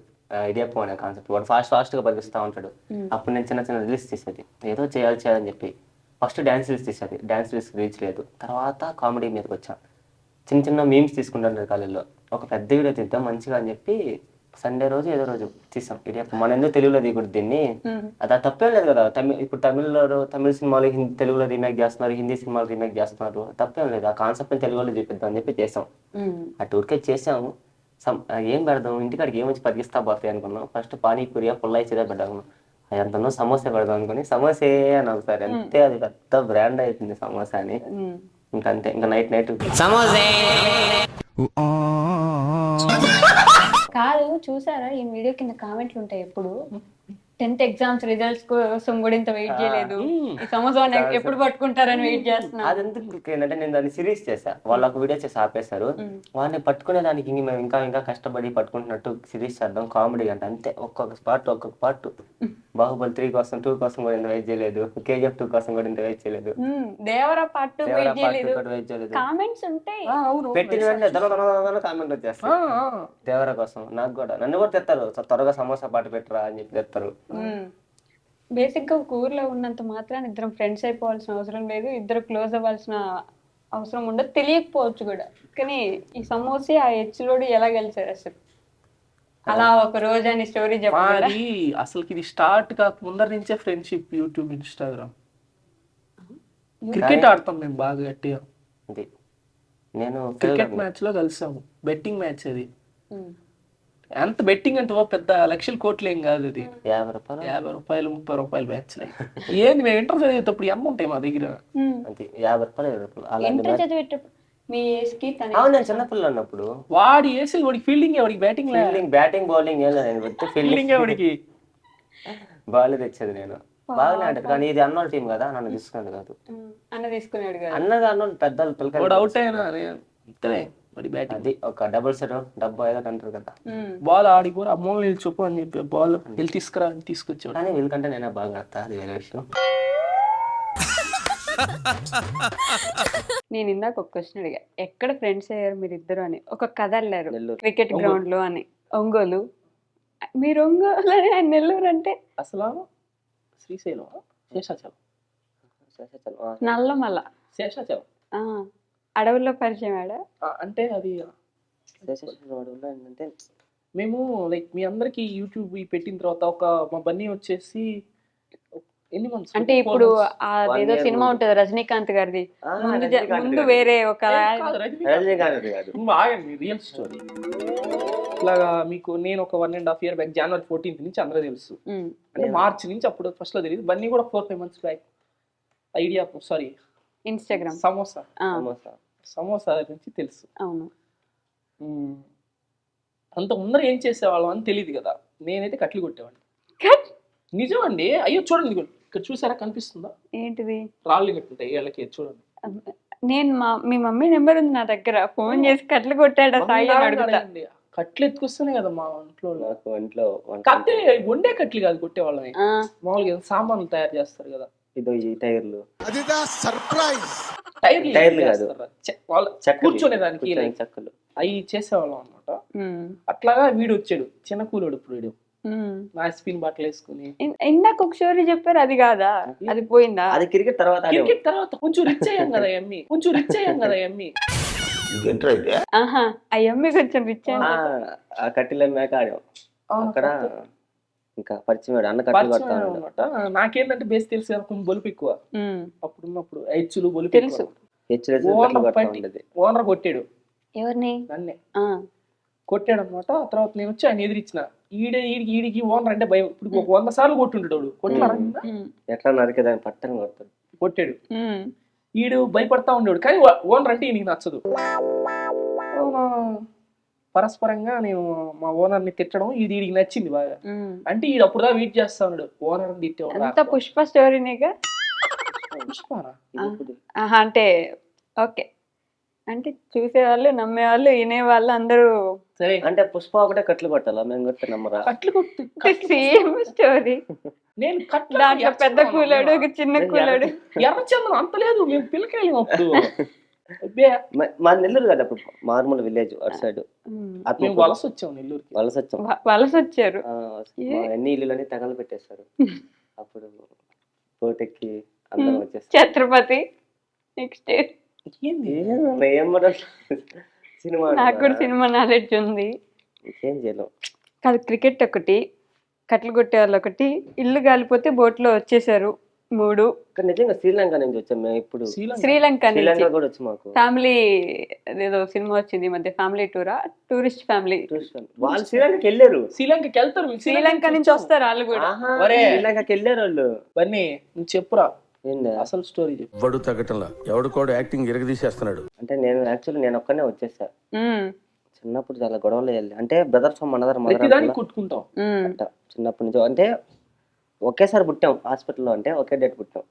[SPEAKER 2] ఇడియాపం అనే కాన్సెప్ట్. వాడు ఫాస్ట్ గా బతికిస్తూ ఉంటాడు. అప్పుడు నేను చిన్న రీల్స్ తీసేది, ఏదో చేయాలని చెప్పి. ఫస్ట్ డాన్స్ రీల్స్ తీసేది, డాన్స్ రీల్స్ రీచ్ లేదు. తర్వాత కామెడీ మీదకి వచ్చా, చిన్న మీమ్స్ తీసుకుంటాను కాలేజీలో. ఒక పెద్ద వీడియో తీద్దాం మంచిగా అని చెప్పి సండే రోజు ఏదో రోజు తీసాం ఇడియాపం. మన ఎందుకు తెలుగులో దిగుడు దీన్ని, అది తప్పేం లేదు కదా. ఇప్పుడు తమిళ సినిమాలు తెలుగులో రీమేక్ చేస్తున్నారు, హిందీ సినిమాలు రీమేక్ చేస్తున్నారు, తప్పేం లేదు. ఆ కాన్సెప్ట్ తెలుగులో చూపిద్దాం అని చెప్పి చేసాం. ఆ టూర్కే చేసాము. ఏం పెడదాం, ఇంటికాడికి ఏమొచ్చి బతికిస్తా పోతాయి అనుకున్నాం. ఫస్ట్ పానీపూరియా పుల్లై చిరా పెట్టాము. ఎంతనో సమోసా పెడదాం అనుకుని సమోసే అని ఒకసారి అంతే, అది పెద్ద బ్రాండ్ అవుతుంది సమోసా అని. ఇంకంతే, ఇంకా నైట్ సమోసే.
[SPEAKER 1] కాదు, చూసారా ఈ వీడియో కింద కామెంట్లు ఉంటాయి ఎప్పుడు, 10th ఎగ్జామ్స్ రిజల్ట్స్ కోసం కూడా ఇంత వెయిట్ చేయలేదు, ఈ సమోసా ఎప్పుడు పట్టుకుంటారని వెయిట్ చేస్తున్నా.
[SPEAKER 2] అది ఎందుకు ఏంటంటే నేను దాన్ని సిరీస్ చేసా, వాళ్ళు ఒక వీడియో చేసి ఆపేశారు. వాళ్ళని పట్టుకునే దానికి మేము ఇంకా కష్టపడి పట్టుకుంటున్నట్టు సిరీస్ చేద్దాం కామెడీ అంటే. అంతే, ఒక్కొక్క పార్ట్ బాహుబలి 3 కోసం 2 కోసం కూడా ఇంత వెయిట్ చేయలేదు, KGF 2 కోసం కూడా ఇంత వెయిట్ చేయలేదు,
[SPEAKER 1] దేవరా పార్ట్ 2 వెయిట్ చేయలేదు. కామెంట్స్ ఉంటాయి,
[SPEAKER 2] పెట్టిన వెంటనే కామెంట్ వచ్చేస్తాయి దేవరా కోసం. నాకు కూడా, నన్ను కూడా తెస్తారు, త్వరగా సమోసా పాట పెట్టరా అని చెప్పి తెస్తారు.
[SPEAKER 1] బేసిక్ గా ఒక ఊర్లో ఉన్నంత మాత్రాన్ని ఇద్దరం ఫ్రెండ్స్ అయిపోవాల్సిన అవసరం లేదు, ఇద్దరు క్లోజ్ అవ్వాల్సిన అవసరం ఉండదు, తెలియకపోవచ్చు కూడా. కానీ ఈ సమోసే ఆ హెచ్లోడు ఎలా గెలిచారు అసలు, అలా ఒక రోజు అని స్టోరీ చెప్పాలి.
[SPEAKER 3] అసలు ఇది స్టార్ట్ కాక ముందర నుంచే ఫ్రెండ్షిప్, యూట్యూబ్, ఇన్స్టాగ్రామ్. క్రికెట్ ఆడతాం మేము బాగా గట్టిగా.
[SPEAKER 2] నేను
[SPEAKER 3] క్రికెట్ మ్యాచ్ లో కలిసాము, బెట్టింగ్ మ్యాచ్ అది. ఎంత బెట్టింగ్ అంటే పెద్ద లక్షల కోట్లు ఏం కాదు, అది
[SPEAKER 2] 50 రూపాయలు
[SPEAKER 3] 30 రూపాయలు మ్యాచ్. ఏంది, మేము ఇంటర్ చదివేటప్పుడు ఎంత ఉంటాయి మా దగ్గర,
[SPEAKER 2] 50 రూపాయలు. నేను చిన్నపిల్ల అన్నప్పుడు
[SPEAKER 3] వాడి వేసి వాడికి ఫీల్డింగ్, వాడికి బ్యాటింగ్
[SPEAKER 2] బ్యాటింగ్ బౌలింగ్
[SPEAKER 3] ఫీల్డింగ్, వాడికి
[SPEAKER 2] బాల్ తెచ్చేది నేను. బాగానే అంటారు, కానీ ఇది అన్నోళ్ళ టీం కదా, నన్ను తీసుకున్నాడు కాదు.
[SPEAKER 1] అన్న తీసుకున్నాడు కదా.
[SPEAKER 2] అన్నగా అన్నోళ్ళు పెద్దలు
[SPEAKER 3] వాడు
[SPEAKER 2] పిల్లకాయలు
[SPEAKER 3] అవుట్ అయినా అంతనే మరి బ్యాటింగ్
[SPEAKER 2] అది ఒక డబుల్ సెట్ డబ్బు ఏదో అంటారు కదా.
[SPEAKER 3] బాల్ ఆడిపోరు అమ్మో నిల్చొప్పు అని చెప్పి బాల్ వెళ్ళి తీసుకురా అని తీసుకొచ్చాడు.
[SPEAKER 2] కానీ వీళ్ళకంటే నేనే బాగా ఆడతా, అది వేరే విషయం.
[SPEAKER 1] నేను ఇందాక ఒక క్వశ్చన్ అడిగా, ఎక్కడ ఫ్రెండ్స్ అయ్యారు మీరు ఇద్దరు అని. ఒక కథ వెళ్ళారు
[SPEAKER 2] నెల్లూరు.
[SPEAKER 1] క్రికెట్ గ్రౌండ్ లో అని. ఒంగోలు, మీరు ఒంగోలు అని ఆయన నెల్లూరు అంటే
[SPEAKER 3] అసలు శ్రీశైలం శేషాచలం
[SPEAKER 1] నల్లమల్ల
[SPEAKER 3] శేషాచలం
[SPEAKER 1] అడవుల్లో పరిచయం ఆడ.
[SPEAKER 3] అంటే అది
[SPEAKER 2] ఏంటంటే
[SPEAKER 3] మేము లైక్ మీ అందరికి యూట్యూబ్ పెట్టిన తర్వాత ఒక మా బన్నీ వచ్చేసి ఎన్ని మంత్స్
[SPEAKER 1] అంటే ఇప్పుడు అదేదో సినిమా ఉంటది రజనీకాంత్ గారిది, ముందు వేరే ఒక
[SPEAKER 2] రజనీకాంత్ కాదు.
[SPEAKER 3] ఆగండి, రియల్ స్టోరీ. ఇట్లాగా మీకు నేను ఒక 1.5 year బ్యాక్ జనవరి 14th నుంచి అందరూ తెలుసు. అంటే మార్చ్ నుంచి అప్పుడు ఫస్ట్ లో తెలియదు. బన్నీ కూడా 4-5 months back idea sorry
[SPEAKER 1] Instagram
[SPEAKER 3] samosa samosa నుంచి తెలుసు.
[SPEAKER 1] అవును.
[SPEAKER 3] అంత ముందర ఏం చేసేవాళ్ళం అని తెలియదు కదా. నేనైతే కట్లు కొట్టేవాడిని. నిజం అండి. అయ్యో చూడండి, ఇక్కడ చూసారా, కనిపిస్తుందా?
[SPEAKER 1] ఏంటిది?
[SPEAKER 3] రాళ్ళు కట్టుంటాయి వీళ్ళకి, చూడండి.
[SPEAKER 1] నేను మీ మమ్మీ నెంబర్ ఉంది నా దగ్గర, ఫోన్ చేసి కట్లు కొట్టాడు సాయి అని అడుగుతా.
[SPEAKER 3] కట్లు ఎత్తుకొస్తేనే కదా మా ఇంట్లో
[SPEAKER 2] ఇంట్లో
[SPEAKER 3] కత్తి వండే కట్లు కాదు కొట్టేవాళ్ళని. మామూలుగా సామాన్లు తయారు చేస్తారు కదా,
[SPEAKER 2] ఇదో ఈ టైర్లు,
[SPEAKER 3] టైర్లు
[SPEAKER 2] కాదు,
[SPEAKER 3] కూర్చొనే దానికి
[SPEAKER 2] చెక్కలు
[SPEAKER 3] అవి చేసేవాళ్ళం అనమాట. అట్లాగా వీడు వచ్చాడు, చిన్న కూలోడు. ఇప్పుడు వీడు నా స్పిన్ బట్టలు వేసుకుని.
[SPEAKER 1] ఇందాక ఒక స్టోరీ చెప్పారు, అది కాదా? అది పోయిందా?
[SPEAKER 2] అది క్రికెట్ తర్వాత
[SPEAKER 3] క్రికెట్ తర్వాత కొంచెం రిచ్ అయ్యాం కదా ఎమ్మి.
[SPEAKER 1] ఆహా, ఆ ఎమ్మి కొంచెం రిచ్
[SPEAKER 2] ఆ కట్టిల మేక ఆడాం అక్కడ. ఇంకా పరిచయం అన్న కట్టెలు కొడతాను
[SPEAKER 3] అనమాట. నాకేంటంటే బేస్ తెలుసు కదా, కొంచెం బొలుపు ఎక్కువ. అప్పుడు ఉన్నప్పుడు హెచ్చులు బొలుపు
[SPEAKER 1] తెలుసు.
[SPEAKER 3] ఓనర్ కొట్టాడు
[SPEAKER 1] ఎవరిని?
[SPEAKER 3] నన్నే కొట్టాడు అనమాట. తర్వాత నేను వచ్చి ఆయన ఎదిరించిన. ఈడికి ఓనర్ అంటే భయం. ఇప్పుడు 100 సార్లు కొట్టుంటాడు.
[SPEAKER 2] ఎట్లా నరికేదాన్ని పట్టని
[SPEAKER 3] కొట్టాడు. ఈడు భయపడతా ఉండేవాడు, కానీ ఓనర్ అంటే ఈయనకి నచ్చదు. పరస్పరంగా నేను మా ఓనర్ ని తిట్టడం ఈడికి నచ్చింది బాగా. అంటే ఈడు అప్పుడు వెయిట్ చేస్తా ఉన్నాడు ఓనర్ తిట్టేవాడు.
[SPEAKER 1] పుష్ప స్టోరీనేగా.
[SPEAKER 3] పుష్పారా?
[SPEAKER 1] అంటే ఓకే, అంటే చూసేవాళ్ళు, నమ్మేవాళ్ళు, వినేవాళ్ళు అందరూ.
[SPEAKER 3] సరే,
[SPEAKER 2] అంటే పుష్ప ఒకటే కట్లు కొట్టాలా? మేము కొట్టే నమ్మరా?
[SPEAKER 3] కట్లు కొట్టి
[SPEAKER 1] సేమ్ స్టోరీ.
[SPEAKER 3] నేను కట్లు
[SPEAKER 1] దాంట్లో పెద్ద కూలాడు, చిన్న కూలాడు.
[SPEAKER 3] ఎర్రచందనం అంత లేదు, మేము పిల్లకాయలు అప్పుడు.
[SPEAKER 2] మా నెల్లూరు కదా అప్పుడు, మార్మూల విలేజ్ అటు సైడ్.
[SPEAKER 3] మేము వలస వచ్చాం, నెల్లూరుకి
[SPEAKER 1] వలస వచ్చారు.
[SPEAKER 2] ఎన్ని ఇల్లులని తగలు పెట్టేశారు. అప్పుడు కోటెక్కి అందరం వచ్చేస్తారు.
[SPEAKER 1] Chhatrapati next
[SPEAKER 2] cinema.
[SPEAKER 1] నాకు కూడా సినిమా నాలెడ్జ్ ఉంది.
[SPEAKER 2] ఏం చేయలేం
[SPEAKER 1] కాదు, క్రికెట్ ఒకటి, కట్లు కొట్టే వాళ్ళు ఒకటి, ఇల్లు కాలిపోతే బోట్లో వచ్చేసారు 3.
[SPEAKER 2] నిజంగా శ్రీలంక నుంచి వచ్చాం మేము. ఇప్పుడు
[SPEAKER 1] శ్రీలంక నుంచి
[SPEAKER 2] కూడా వచ్చి మాకు
[SPEAKER 1] ఫ్యామిలీ ఏదో సినిమా వచ్చింది ఈ మధ్య, ఫ్యామిలీ టూరా, టూరిస్ట్ ఫ్యామిలీ.
[SPEAKER 2] వాళ్ళు శ్రీలంకకి వెళ్ళారు.
[SPEAKER 3] శ్రీలంకకి వెళ్తారు,
[SPEAKER 1] శ్రీలంక నుంచి వస్తారు వాళ్ళు కూడా.
[SPEAKER 2] శ్రీలంకకి వెళ్ళారు వాళ్ళు.
[SPEAKER 3] బన్నీ నువ్వు చెప్పురా అసలు స్టోరీ చెప్పు.
[SPEAKER 5] వడు తగ్గటంలా ఎవడు కూడా యాక్టింగ్ ఎరగదీసేస్తున్నాడు.
[SPEAKER 2] అంటే నేను ఒక్కనే వచ్చేసా. చిన్నప్పుడు చాలా గొడవలు వెళ్ళి, అంటే బ్రదర్స్ మనదర్
[SPEAKER 3] కొట్టుకుంటాం
[SPEAKER 2] చిన్నప్పటి నుంచి. అంటే ఒకేసారి పుట్టాం హాస్పిటల్లో, అంటే ఒకే డేట్ పుట్టాం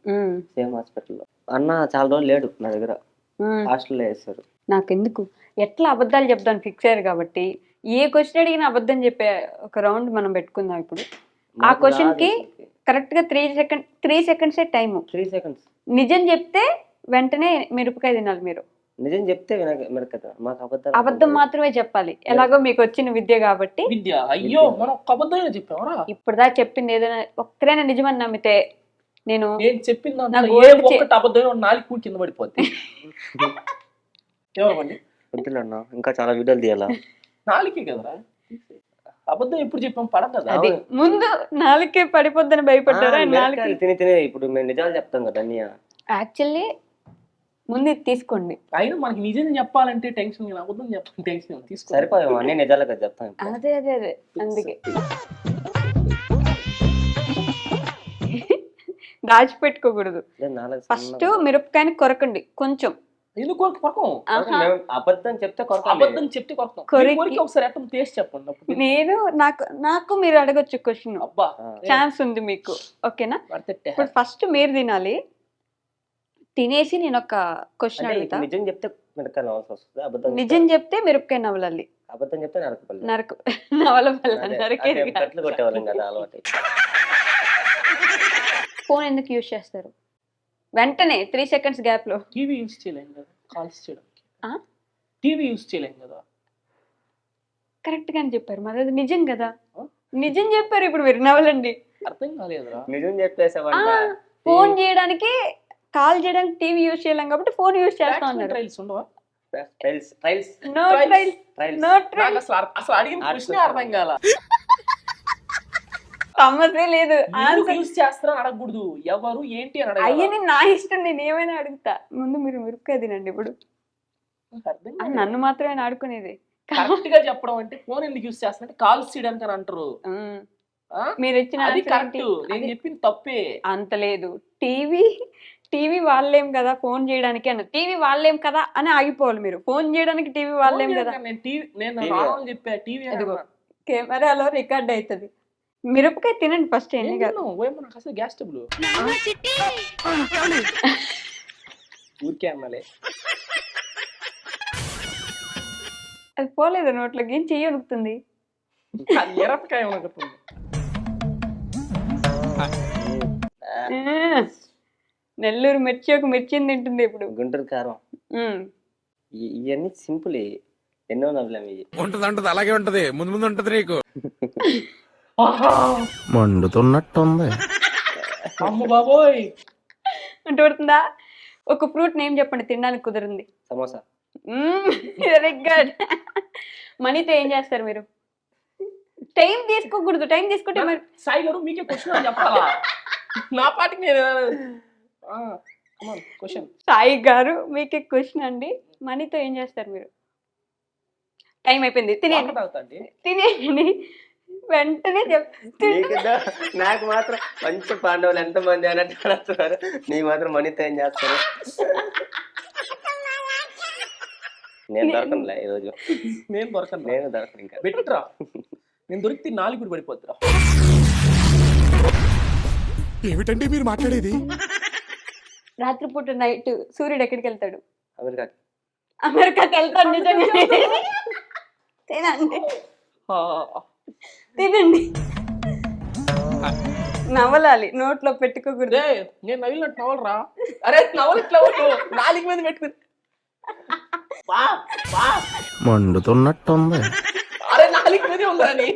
[SPEAKER 2] సేమ్ హాస్పిటల్లో. అన్న చాలా రోజులు లేడు నా దగ్గర, హాస్టల్లో వేస్తారు.
[SPEAKER 1] నాకెందుకు ఎట్లా అబద్ధాలు చెప్తాను ఫిక్స్ అయ్యారు కాబట్టి, ఏ క్వశ్చన్ అడిగినా అబద్ధం చెప్పే ఒక రౌండ్ మనం పెట్టుకుందాం ఇప్పుడు. ఆ క్వశ్చన్ కి కరెక్ట్ గా 3 seconds టైము.
[SPEAKER 2] 3 seconds
[SPEAKER 1] నిజం చెప్తే వెంటనే మిరపకాయ తినాలి మీరు.
[SPEAKER 2] నిజం చెప్తే మాకు
[SPEAKER 1] అబద్ధం మాత్రమే చెప్పాలి. ఎలాగో మీకు వచ్చిన విద్య కాబట్టి.
[SPEAKER 3] విద్య అయ్యో మనం అబద్ధం చెప్పావరా?
[SPEAKER 1] ఇప్పుడుదా చెప్పింది ఏదైనా ఒక్కరైనా నిజమని నమ్మితే నేను
[SPEAKER 3] చెప్పింది అబద్ధం 4 కూడి కింద పడిపోద్ది. ఎవరమండి
[SPEAKER 2] వద్దులన్నా, ఇంకా చాలా వీడియోలు తీయాలా?
[SPEAKER 3] 4కే కదరా అబద్ధం. ఎప్పుడు చెప్పాం పడదు కదా.
[SPEAKER 1] అది ముందు 4కే పడిపోద్దని భయపడ్డారా?
[SPEAKER 2] తిని ఇప్పుడు మేము నిజాలు చెప్తాం కదా అన్నయ్య.
[SPEAKER 1] యాక్చువల్లీ ముందు ఇది తీసుకోండి.
[SPEAKER 3] అయినా మనకి నిజం చెప్పాలంటే టెన్షన్, అబద్ధం చెప్పాలంటే టెన్షన్ తీసుకో.
[SPEAKER 2] సరిపోయాము అన్ని నిజాలుగా చెప్తాం.
[SPEAKER 1] అదే అందుకే దాచిపెట్టుకోకూడదు. ఫస్ట్ మిరపకాయని కొరకండి కొంచెం,
[SPEAKER 3] ఎందుకు కొరకం?
[SPEAKER 1] ఆహా.
[SPEAKER 2] మేము అబద్ధం చెప్తే కొరకండి.
[SPEAKER 3] అబద్ధం చెప్తే కొరకం.
[SPEAKER 1] కొరికి-
[SPEAKER 3] మీ కోరిక ఒకసారి అర్థం చేసి చెప్పండి అప్పుడు.
[SPEAKER 1] నేను నాకు మీరు అడగొచ్చు క్వశ్చన్,
[SPEAKER 3] అబ్బా
[SPEAKER 1] ఛాన్స్ ఉంది మీకు. ఓకేనా?
[SPEAKER 3] పడితే
[SPEAKER 1] ఇప్పుడు ఫస్ట్ మీరు తినాలి, తినేసి నేను ఒక క్వశ్చన్
[SPEAKER 2] అంటే
[SPEAKER 1] అడుగుతా.
[SPEAKER 2] నిజం చెప్తే మిరపకాయ నవ్వాల్సి వస్తుంది, అబద్ధం
[SPEAKER 1] నిజం చెప్తే మిరపకాయ నవలాలి,
[SPEAKER 2] అబద్ధం చెప్తే నరకపల్లి.
[SPEAKER 1] నరకు నవల
[SPEAKER 2] అదే,
[SPEAKER 1] నరికేది
[SPEAKER 2] అదే కట్లు కొట్టేవాళ్ళం కదా అలవాటు.
[SPEAKER 1] ఫోన్ ఎందుకు యూజ్ చేస్తారు వెంటనే 3 seconds గ్యాప్ లో?
[SPEAKER 3] టీవీ యూజ్ చేయలేం కదా కాల్స్ చేయడానికి.
[SPEAKER 1] ఆ?
[SPEAKER 3] టీవీ యూజ్ చేయలేం కదా.
[SPEAKER 1] కరెక్ట్ గానే చెప్పారు, మరి అది నిజం కదా. నిజం చెప్పారు, ఇప్పుడు మీరు నవలండి.
[SPEAKER 3] అర్థం కాలేదురా.
[SPEAKER 2] నిజం చెప్పేసామంట.
[SPEAKER 1] ఫోన్ చేయడానికి, కాల్ చేయడానికి టీవీ యూజ్ చేయలేం కాబట్టి ఫోన్ యూజ్ చేస్తా ఉన్నారు.
[SPEAKER 3] ట్రైల్స్ ఉండవా?
[SPEAKER 2] Trails
[SPEAKER 1] no trail,
[SPEAKER 2] trails
[SPEAKER 1] no
[SPEAKER 3] నాకు
[SPEAKER 1] ట్రైల్,
[SPEAKER 3] అసలు అడిగిన క్వశ్చన్ అర్థం కాల.
[SPEAKER 1] సమస్య లేదు.
[SPEAKER 3] ఎందుకు యూజ్ చేస్తారని అడగకూడదు, ఎవరు ఏంటి అని అడగాలి.
[SPEAKER 1] అయ్యని నా ఇష్టం, నేను ఏమైనా అడుగుతా. ముందు మీరు మిరపకాయ తినండి. ఇప్పుడు
[SPEAKER 3] అర్థం
[SPEAKER 1] అది నన్ను మాత్రమే ఆడుకునేది.
[SPEAKER 3] కరెక్ట్ గా చెప్పడం అంటే ఫోన్ ఎందుకు యూజ్ చేస్తారంటే కాల్స్ చేయడానికి అని అంటారు. ఆ?
[SPEAKER 1] మీరు ఇచ్చిన
[SPEAKER 3] అది
[SPEAKER 1] answer
[SPEAKER 3] కరెక్ట్,
[SPEAKER 1] ఏంటి?
[SPEAKER 3] నేను
[SPEAKER 1] అది
[SPEAKER 3] చెప్పింది తప్పే.
[SPEAKER 1] అంత లేదు. టీవీ వాళ్ళేం కదా ఫోన్ చేయడానికి అన్న, టీవీ వాళ్ళేం కదా అని ఆగిపోవాలి మీరు. ఫోన్ చేయడానికి టీవీ వాళ్ళేం కదా.
[SPEAKER 3] నేను
[SPEAKER 2] TV.
[SPEAKER 3] నార్మల్ చెప్పా టీవీ
[SPEAKER 1] అదిగో. కెమెరాలో రికార్డ్ అవుతుంది. మిరపకాయ తినండి ఫస్ట్. ఎన్ని కాదు,
[SPEAKER 3] నాకు అసలు గ్యాస్ ట్రబుల్ ఊరికే అన్నాలే.
[SPEAKER 1] అది పోలేదు నోట్లోకి, ఏం చెయ్యి వణుకుతుంది.
[SPEAKER 3] అది మిరపకాయ ఉనకుతుంది.
[SPEAKER 1] నెల్లూరు మిర్చి ఒక మిర్చిని తింటుంది ఇప్పుడు.
[SPEAKER 2] గుంటూరు కారం,
[SPEAKER 1] ఉమ్.
[SPEAKER 2] ఇవన్నీ సింపుల్. ఎన్నో నవ్వులేము ఇవి.
[SPEAKER 5] ఉంటది అలాగే ఉంటది, ముందు ముందు ఉంటది నీకు. మండుతున్నట్టుంది.
[SPEAKER 3] అమ్మ బాబోయ్.
[SPEAKER 1] అంటూ పడుతుందా? ఒక ఫ్రూట్ నేమ్ చెప్పండి తినడానికి కుదిరింది.
[SPEAKER 2] సమోసా.
[SPEAKER 1] Very good. మనీతో ఏం చేస్తారు మీరు? టైం తీసుకోకూడదు, టైం తీసుకుంటే మరి.
[SPEAKER 3] సాయి గారు మీకే క్వశ్చన్ అని చెప్పాలా? నా పాటికి నేను క్వశ్చన్.
[SPEAKER 1] సాయి గారు మీకే క్వశ్చన్ అండి. మనీతో ఏం చేస్తారు మీరు? టైం అయిపోయింది, తినేయండి.
[SPEAKER 3] అవుతాండి.
[SPEAKER 1] తినేయండి వెంటనే
[SPEAKER 2] నాకు మాత్రం పంచ పాండవులు ఎంత మంది అన్నట్టు అడుగుతున్నారు. నీ మాత్రం మనీతో ఏం చేస్తారు? నేను దొరకనులే ఈరోజు.
[SPEAKER 3] నేను దొరకను.
[SPEAKER 2] నేను దొరకను ఇంకా.
[SPEAKER 3] బెట్రా, నేను దొరికితే 4 కూడా పడిపోతురా.
[SPEAKER 5] ఏమిటండి మీరు మాట్లాడేది?
[SPEAKER 1] రాత్రిపూట నైట్ సూర్యుడు ఎక్కడికి వెళ్తాడు?
[SPEAKER 2] అమెరికాకి.
[SPEAKER 1] అమెరికాకి వెళ్తాడు. నిజంగా తినండి, తినండి. నవలాలి, నోట్లో పెట్టుకోకూడదు.
[SPEAKER 3] నేను నవ్వినట్టు నవలరా. అరే నవలు ఇట్లా 4 మీద పెట్టుకుని
[SPEAKER 5] మండుతున్నట్టుంది.
[SPEAKER 3] అరే 4 మీదే ఉందా నీ?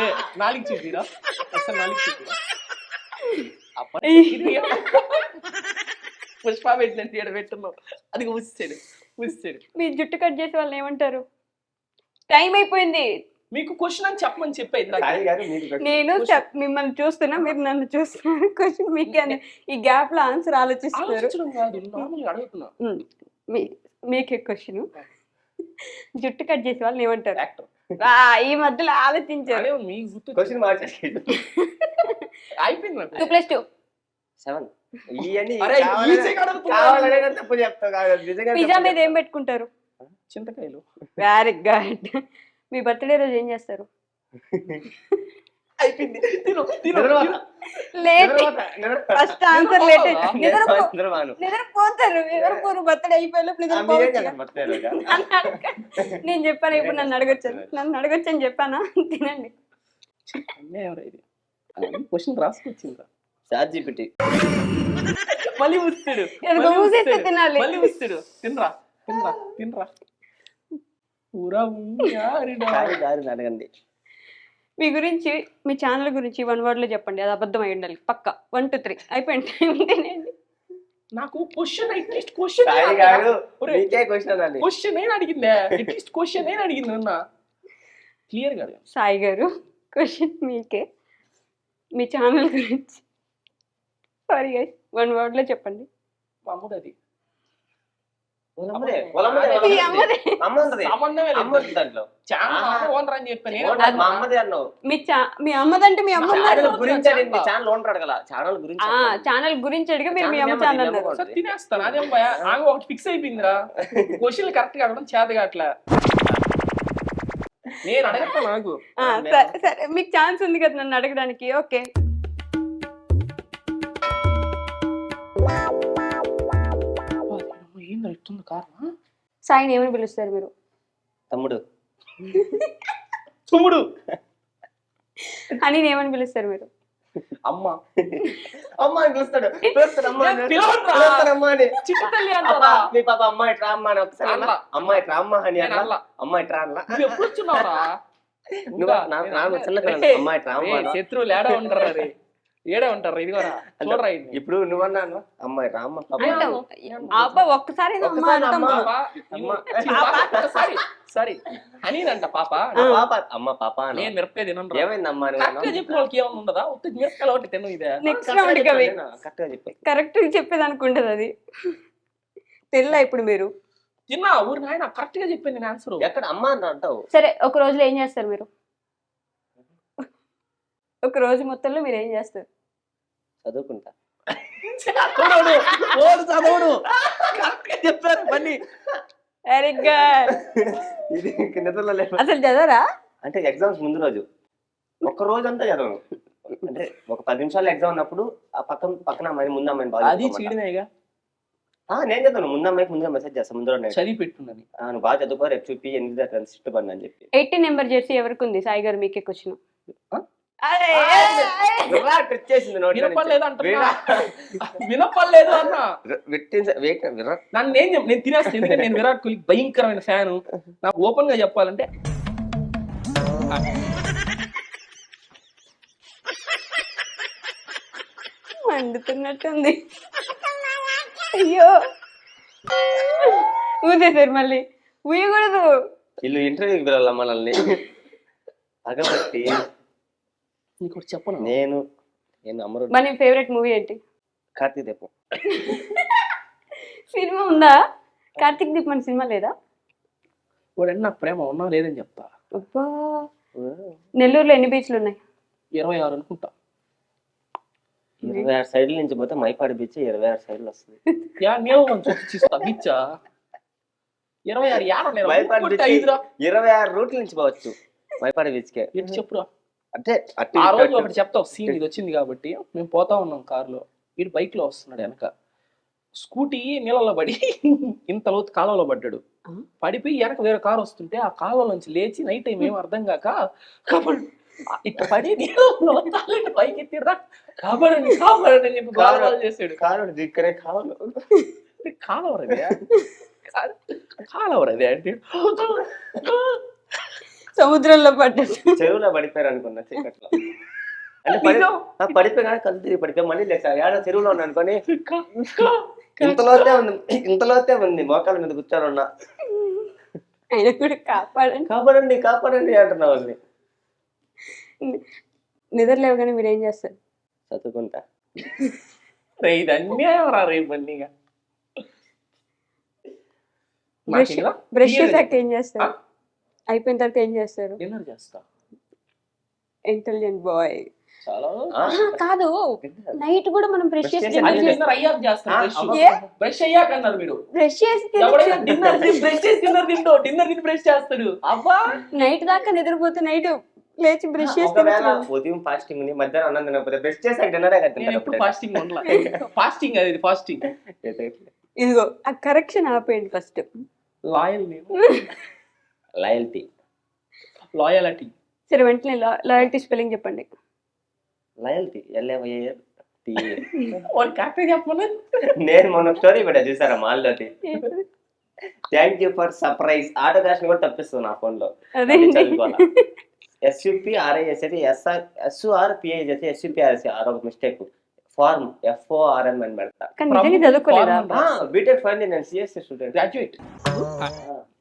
[SPEAKER 3] రే 4 చూపిరా, అసలు 4 చూపిరా. పుష్ప పెట్టినట్టు ఇక్కడ పెట్టున్నావు. అది ఊసాడు.
[SPEAKER 1] మీ జుట్టు కట్ చేసే వాళ్ళని ఏమంటారు? టైం అయిపోయింది.
[SPEAKER 3] మీకు క్వశ్చన్ అని చెప్పమని చెప్పేది.
[SPEAKER 2] సాయి గారు మీకు పెట్టు.
[SPEAKER 1] నేను మిమ్మల్ని చూస్తున్నా, మీరు నన్ను చూస్తున్నారు. క్వశ్చన్ మీకే. ఈ గ్యాప్ లో ఆన్సర్ ఆలోచిస్తున్నారు.
[SPEAKER 3] ఆలోచించడం కాదు, నార్మల్గా అడుగుతున్నా.
[SPEAKER 1] మీకే క్వశ్చన్. జుట్టు కట్ చేసే వాళ్ళని ఏమంటారు?
[SPEAKER 3] యాక్టర్.
[SPEAKER 1] ఈ మధ్యలో ఆలోచించారు.
[SPEAKER 3] మీకు గుర్తు
[SPEAKER 2] క్వశ్చన్ మార్చేసి
[SPEAKER 3] అయిపోయింది నాకు.
[SPEAKER 1] 2+2
[SPEAKER 2] 7. ఇవన్నీ
[SPEAKER 3] అరే, ఈజీగా అడుగుతున్నా.
[SPEAKER 2] కావాలనే తప్పు చెప్తావు కాదు, నిజంగా
[SPEAKER 1] పిజ్జా
[SPEAKER 2] తప్పు
[SPEAKER 1] మీద ఏం
[SPEAKER 2] చెప్తావు.
[SPEAKER 1] పెట్టుకుంటారు?
[SPEAKER 3] చింతకాయలు.
[SPEAKER 1] Very good. మీ బర్త్డే రోజు ఏం చేస్తారు?
[SPEAKER 3] అయిపోయింది.
[SPEAKER 2] నిద్రపోతా.
[SPEAKER 1] లేట్.
[SPEAKER 2] నిద్రపోతా.
[SPEAKER 1] First answer late.
[SPEAKER 2] నిద్రపోను.
[SPEAKER 1] నిద్రపోతారు. నిద్రపోరు. బర్త్డే అయిపోయేలోపు నిద్రపోవచ్చు. నేను చెప్పాను, ఇప్పుడు నన్ను అడగొచ్చు అని చెప్పానా? తినండి.
[SPEAKER 3] క్వశ్చన్ రాసుకొచ్చిందా?
[SPEAKER 2] ChatGPT.
[SPEAKER 3] మళ్ళీ ఊస్తాడు.
[SPEAKER 1] ఎందుకు ఊసేస్తే తినాలి?
[SPEAKER 3] మళ్ళీ ఊస్తాడు. తినరా. పూరా
[SPEAKER 2] దారిని అడగండి.
[SPEAKER 1] మీ గురించి, మీ ఛానల్ గురించి 1 word లో చెప్పండి. అది అబద్ధం అయి ఉండాలి పక్క. 1 2 3 అయిపోయింది. తినండి.
[SPEAKER 3] నాకు క్వశ్చన్ అట్లీస్ట్ క్వశ్చన్
[SPEAKER 2] సాయి గారు మీకే క్వశ్చన్ అండి.
[SPEAKER 3] క్వశ్చన్ నేను అడిగిందే. అట్లీస్ట్ క్వశ్చన్ నేను అడిగింది అన్న. క్లియర్ గా.
[SPEAKER 1] సాయి గారు క్వశ్చన్ మీకే. మీ ఛానల్ గురించి సారీ గైస్ 1 word లో చెప్పండి.
[SPEAKER 3] మా అమ్మది అది.
[SPEAKER 2] వాళ్ళమ్మదే,
[SPEAKER 1] ఈ
[SPEAKER 2] వాళ్ళమ్మదే,
[SPEAKER 1] అమ్మదే.
[SPEAKER 2] అమ్మ ఉంటది.
[SPEAKER 3] సంబంధమే
[SPEAKER 2] అమ్మ
[SPEAKER 3] లేదు
[SPEAKER 2] ఉంది దాంట్లో.
[SPEAKER 3] ఛానల్ అమ్మ ఓనర్ అని చెప్పాను నేను.
[SPEAKER 2] ఓనర్ మా అమ్మదే అన్నావు.
[SPEAKER 1] మీ అమ్మదంటే మీ అమ్మ
[SPEAKER 2] ఛానల్ గురించి అడిగింది, ఛానల్ ఓనర్ అడగల, ఛానల్ గురించి అడగాలి.
[SPEAKER 1] ఛానల్ గురించి అడిగి మీరు మీ
[SPEAKER 2] ఛానల్
[SPEAKER 1] అమ్మ
[SPEAKER 2] ఏమో
[SPEAKER 1] ఛానల్
[SPEAKER 2] దీన్ని
[SPEAKER 1] అన్నారు.
[SPEAKER 2] అమ్మ
[SPEAKER 3] తినేస్తాను అదేం భయ ఆమె ఒకటి ఫిక్స్ అయిపోయిందిరా క్వశ్చన్ కరెక్ట్ గా అడగడం చేతగా అట్లా నేను అడగతా నాకు
[SPEAKER 1] సరే మీకు ఛాన్స్ ఉంది కదా నన్ను అడగడానికి. ఓకే,
[SPEAKER 3] ఏందో ఇస్తుంది కారణం
[SPEAKER 1] సాయిని ఏమని పిలుస్తారు మీరు?
[SPEAKER 2] తమ్ముడు.
[SPEAKER 3] తుమ్ముడు
[SPEAKER 1] అని ఏమని పిలుస్తారు మీరు?
[SPEAKER 3] అమ్మ
[SPEAKER 2] అమ్మ అని పిలుస్తాడు, పిలుస్తాడు అమ్మ అని.
[SPEAKER 3] పిలవడ్రా.
[SPEAKER 2] పిలుస్తాడు అమ్మ అని.
[SPEAKER 3] చిట్టి తల్లి
[SPEAKER 2] అబ్బా,
[SPEAKER 3] అంటారా
[SPEAKER 2] మీ పాప అమ్మ ఇట్రా అమ్మ అని ఒకసారి అన్నా.
[SPEAKER 3] అన్నా.
[SPEAKER 2] అమ్మ ఇట్రా అమ్మ అని
[SPEAKER 3] నేను
[SPEAKER 2] అన్నా.
[SPEAKER 3] అన్నా.
[SPEAKER 2] అమ్మ ఇట్రా అన్నా.
[SPEAKER 3] నువ్వు ఎప్పుడు వచ్చినావురా
[SPEAKER 2] నువ్వు నాకు చిన్న పిల్లలు, అమ్మ ఇట్రా అమ్మ అన్నా.
[SPEAKER 3] శత్రువులు ఏడా ఉంటారా రే ఏడా ఉంటారా ఇదిగోరా చూడరా ఇది.
[SPEAKER 2] ఇప్పుడు నువ్వన్నాను అమ్మ ఇట్రా అమ్మ పాప.
[SPEAKER 1] అంటాం. అబ్బా ఒక్కసారి అమ్మ
[SPEAKER 2] ఒక్కసారి
[SPEAKER 1] అంటాం.
[SPEAKER 2] అమ్మ.
[SPEAKER 3] పాప సారీ అనిదంట పాప
[SPEAKER 2] పాప అమ్మ పాప అన్నా.
[SPEAKER 3] నేను మిరపకాయ తినను
[SPEAKER 2] ఏమైంది అమ్మ అని
[SPEAKER 3] కరెక్ట్ గా చెప్పిన వాళ్ళకి ఏమన్నా ఉండదా ఉత్త మిరపకాయలు ఒకటి తిను ఇదే
[SPEAKER 1] నెక్స్ట్ రౌండ్ కవి
[SPEAKER 2] కరెక్ట్ గా చెప్పి.
[SPEAKER 1] కరెక్ట్ చెప్పేది అనుకుంటది అది. తెల్లా ఇప్పుడు మీరు?
[SPEAKER 3] తిన్నా ఊరి నాయన కరెక్ట్ గా చెప్పింది నేను ఆన్సర్
[SPEAKER 2] ఎక్కడ అమ్మ అని అంటావు?
[SPEAKER 1] సరే ఒక రోజులో ఏం చేస్తారు మీరు? ఒక రోజు మొత్తంలో మీరు ఏం చేస్తారు?
[SPEAKER 2] చదువుకుంటా.
[SPEAKER 3] చదవడు కరెక్ట్ గా చెప్పారు పని
[SPEAKER 1] వెరీ గుడ్.
[SPEAKER 2] ఇది నిద్రలో లేదు.
[SPEAKER 1] అసలు చదవరా?
[SPEAKER 2] అంటే ఎగ్జామ్స్ ముందు రోజు ఒక్క రోజు అంతా చదవను. అంటే ఒక 10 నిమిషాలు ఎగ్జామ్ ఉన్నప్పుడు ఆ పక్కన అమ్మాయి ముందు అమ్మాయిని బాగా
[SPEAKER 3] అది
[SPEAKER 2] చదువుకోమంటా.
[SPEAKER 3] చీడినాయిగా
[SPEAKER 2] నేను చదువును, ముందు అమ్మాయికి ముందుగా మెసేజ్ చేస్తాను ముందు రోజు.
[SPEAKER 3] చదివి పెట్టున్నది
[SPEAKER 2] నువ్వు బాగా చదువుకో, రేపు చూపి 8 సిస్ట్ పని అని చెప్పి.
[SPEAKER 1] 18 నెంబర్ జెర్సీ ఎవరికి ఉంది? సాయి గారు మీకే క్వశ్చన్.
[SPEAKER 2] విరాట్ వచ్చేసింది నోట్లో నుంచి.
[SPEAKER 3] వినపడలేదు అంటున్నా వినపడలేదు అన్న
[SPEAKER 2] విరాట్
[SPEAKER 3] నన్ను నేను తినేస్తాను ఎందుకంటే నేను విరాట్ కోహ్లీ భయంకరమైన ఫ్యాన్. నాకు ఓపెన్ గా చెప్పాలంటే
[SPEAKER 1] మండుతున్నట్టుంది. అయ్యో ఊదేశారు మళ్ళీ. ఊయకూడదు.
[SPEAKER 2] వీళ్ళు ఇంటర్వ్యూకి పిలవాల మనల్ని. అగబట్టి
[SPEAKER 3] నీకు ఒకటి చెప్పను
[SPEAKER 2] నేను అమరు
[SPEAKER 1] మన ఫేవరెట్ మూవీ ఏంటి?
[SPEAKER 2] కార్తీక్ దీపం.
[SPEAKER 1] సినిమా ఉందా? కార్తీక్ దీపం సినిమా లేదా?
[SPEAKER 3] వాడంటే నాకు ప్రేమ ఉన్నా లేదని చెప్తా.
[SPEAKER 1] అబ్బా, నెల్లూరులో ఎన్ని బీచ్లు ఉన్నాయి?
[SPEAKER 3] 26 అనుకుంటా.
[SPEAKER 2] 26 సైడ్ల నుంచి పోతే మైపాడు బీచ్ 26 సైడ్లు వస్తుంది.
[SPEAKER 3] నేను చూపిస్తా బీచా 26 యాడ నేను
[SPEAKER 2] మైపాడు
[SPEAKER 3] ఒక్కొక్కటి
[SPEAKER 2] బీచ్
[SPEAKER 3] 5రా.
[SPEAKER 2] 26 రూట్ల నుంచి పోవచ్చు మైపాడు బీచ్ కే.
[SPEAKER 3] ఏంటి చెప్పురా
[SPEAKER 2] అంటే అటు
[SPEAKER 3] ఆ
[SPEAKER 2] ఇటు
[SPEAKER 3] రోజు
[SPEAKER 2] అటు.
[SPEAKER 3] ఒకటి చెప్తావు సీన్ ఇది వచ్చింది కాబట్టి మేము పోతా ఉన్నాం కారులో వీడు బైక్ లో వస్తున్నాడు వెనక స్కూటీ నీళ్ళలో పడి ఇంత లోతు కాలంలో పడ్డాడు. పడిపోయి వెనక వేరే కారు వస్తుంటే ఆ కాలంలో నుంచి లేచి నైట్ టైం ఏం అర్థం కాక కాబట్టి ఇట్లా పడి నీళ్ళలో పైకి ఎత్తిరా కాపాడండి కాపాడండి అని చెప్పి గోల చేసాడు.
[SPEAKER 2] కారు దిక్కరే కావాలి
[SPEAKER 3] కాలవరదే కాలవరదే అంటే
[SPEAKER 1] సముద్రంలో పడ్డాడు.
[SPEAKER 2] చెరువులో పడిపోయారు అనుకున్నా చీకట్లో. అంటే పడిపోయి కానీ కళ్ళు తిరిగి పడిపోయి మళ్ళీ లేదు సార్ ఏడో చెరువులో ఉన్నా అనుకోని ఇంతలోతే ఉంది మోకాల మీద కూర్చొని ఉన్నా.
[SPEAKER 1] ఆయన కూడా కాపాడండి
[SPEAKER 2] కాపాడండి కాపాడండి అంటున్నా వాళ్ళని.
[SPEAKER 1] నిద్ర లేవగానే మీరు ఏం చేస్తారు?
[SPEAKER 2] చదువుకుంటా.
[SPEAKER 3] ఇది అన్యాయం రా రేపు అన్నీగా
[SPEAKER 1] బ్రష్ చేసాక ఏం చేస్తారు? అయిపోయిన తర్వాత ఏం చేస్తారు?
[SPEAKER 3] డిన్నర్ చేస్తా.
[SPEAKER 1] Intelligent boy.
[SPEAKER 3] చాలా
[SPEAKER 1] కాదు, నైట్ కూడా మనం బ్రష్ చేసి
[SPEAKER 3] అది డిన్నర్ అయ్యాక చేస్తాను. బ్రష్ అయ్యాక అన్నారు మీరు.
[SPEAKER 1] బ్రష్ చేసి
[SPEAKER 3] ఎవడైనా డిన్నర్ బ్రష్ చేసి డిన్నర్ తింటో డిన్నర్ తిని బ్రష్ చేస్తాడు. అబ్బా
[SPEAKER 1] నైట్ దాకా నిద్రపోతే నైట్ లేచి బ్రష్ చేసి
[SPEAKER 2] ఒకవేళ ఉదయం ఫాస్టింగ్ ఉంది మధ్యాహ్నం అన్నం తినకపోతే బ్రష్ చేసాక డిన్నరే
[SPEAKER 3] నేను ఎప్పుడు ఫాస్టింగ్ ఉండలా. ఫాస్టింగ్ అది ఫాస్టింగ్.
[SPEAKER 1] ఇదిగో ఆ కరెక్షన్ ఆపేయండి ఫస్ట్.
[SPEAKER 3] లాయల్ నేను
[SPEAKER 2] లాయల్టీ
[SPEAKER 3] లాయలిటీ.
[SPEAKER 1] సరే వెంటనే లాయల్టీ స్పెల్లింగ్ చెప్పండి.
[SPEAKER 2] Loyalty LAYLT.
[SPEAKER 3] వాడు కరెక్ట్గా చెప్పమని
[SPEAKER 2] నేను మొన్న స్టోరీ పెట్టా చూసారా మాల్లోటి. Thank you for surprise auto cash కూడా తప్పిస్తుంది నా ఫోన్ లో.
[SPEAKER 1] అదే
[SPEAKER 2] SUPRASSURPA SUPRC ఒక మిస్టేక్ ఫార్మ్ FORM అని పెడతా.
[SPEAKER 1] చదువుకోలేదా?
[SPEAKER 2] బీటెక్ ఫైనల్ నేను CSC student
[SPEAKER 3] graduate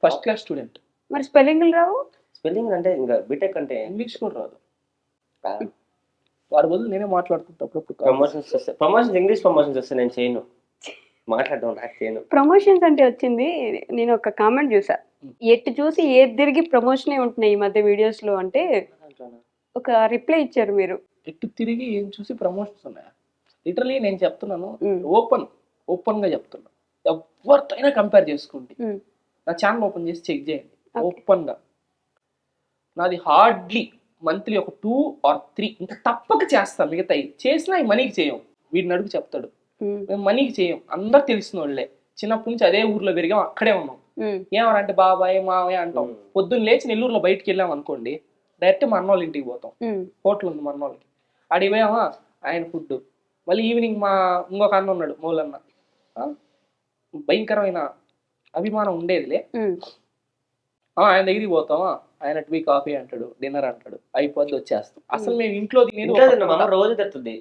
[SPEAKER 3] first class student.
[SPEAKER 1] మరి స్పెల్లింగ్ రావు?
[SPEAKER 2] స్పెల్లింగ్ అంటే ఇంకా బీటెక్ అంటే
[SPEAKER 3] ఇంగ్లీష్ కూడా రాదు. వాడి బదులు నేనే మాట్లాడుతుంటా అప్పుడప్పుడు.
[SPEAKER 2] ప్రమోషన్స్ ఇంగ్లీష్ ప్రమోషన్స్ వస్తే నేను చేయను. మాట్లాడడం నాకు చేయను.
[SPEAKER 7] ప్రమోషన్స్ అంటే వచ్చింది. నేను ఒక కామెంట్ చూసా. ఎటు చూసి ఏది తిరిగి ప్రమోషనే ఉంటున్నాయి ఈ మధ్య వీడియోస్ లో అంటే ఒక రిప్లై ఇచ్చారు మీరు.
[SPEAKER 3] ఎటు తిరిగి ఏం చూసి ప్రమోషన్స్ ఉన్నాయా? లిటరలీ నేను చెప్తున్నాను,
[SPEAKER 7] మ్మ్.
[SPEAKER 3] ఓపెన్ గా చెప్తున్నా. ఎవరితో అయినా కంపేర్ చేసుకోండి,
[SPEAKER 7] మ్మ్.
[SPEAKER 3] నా ఛానల్ ఓపెన్ చేసి చెక్ చేయండి.
[SPEAKER 7] Okay.
[SPEAKER 3] ఓపెన్ గా నాది హార్డ్లీ మంత్లీ ఒక 2 or 3 ఇంకా తప్పక చేస్తాం. మిగతాయి చేసినా ఈ మనీకి చేయం. వీడిని అడుగు చెప్తాడు,
[SPEAKER 7] మ్మ్.
[SPEAKER 3] మేము మనీకి చేయం. అందరు తెలిసిన వాళ్ళే, చిన్నప్పటి నుంచి అదే ఊర్లో పెరిగాం, అక్కడే ఉన్నాం.
[SPEAKER 7] మ్మ్.
[SPEAKER 3] ఏమరంటే బాబాయ్ మావయ్య అంటాం. పొద్దున్న లేచి నెల్లూరులో బయటికి వెళ్ళాం అనుకోండి, డైరెక్ట్ మా అన్నోళ్ళ ఇంటికి పోతాం.
[SPEAKER 7] మ్మ్.
[SPEAKER 3] హోటల్ ఉంది మా అన్నోళ్ళకి, అడిగి పోయామా ఆయన ఫుడ్. మళ్ళీ ఈవినింగ్ మా ఇంకొక అన్న ఉన్నాడు మూలన్న, భయంకరమైన అభిమానం ఉండేదిలే.
[SPEAKER 7] మ్మ్.
[SPEAKER 3] ఆయన దగ్గరికి పోతామా, ఆయన టీ కాఫీ అంటాడు, డిన్నర్ అంటాడు, అయిపోద్ది వచ్చేస్తాం. అసలు మేము ఇంట్లో తినేది
[SPEAKER 2] ఇంట్లో
[SPEAKER 3] ఒక
[SPEAKER 2] తిన్నాం,
[SPEAKER 3] పూట.
[SPEAKER 2] అమ్మ రోజు తెస్తుంది.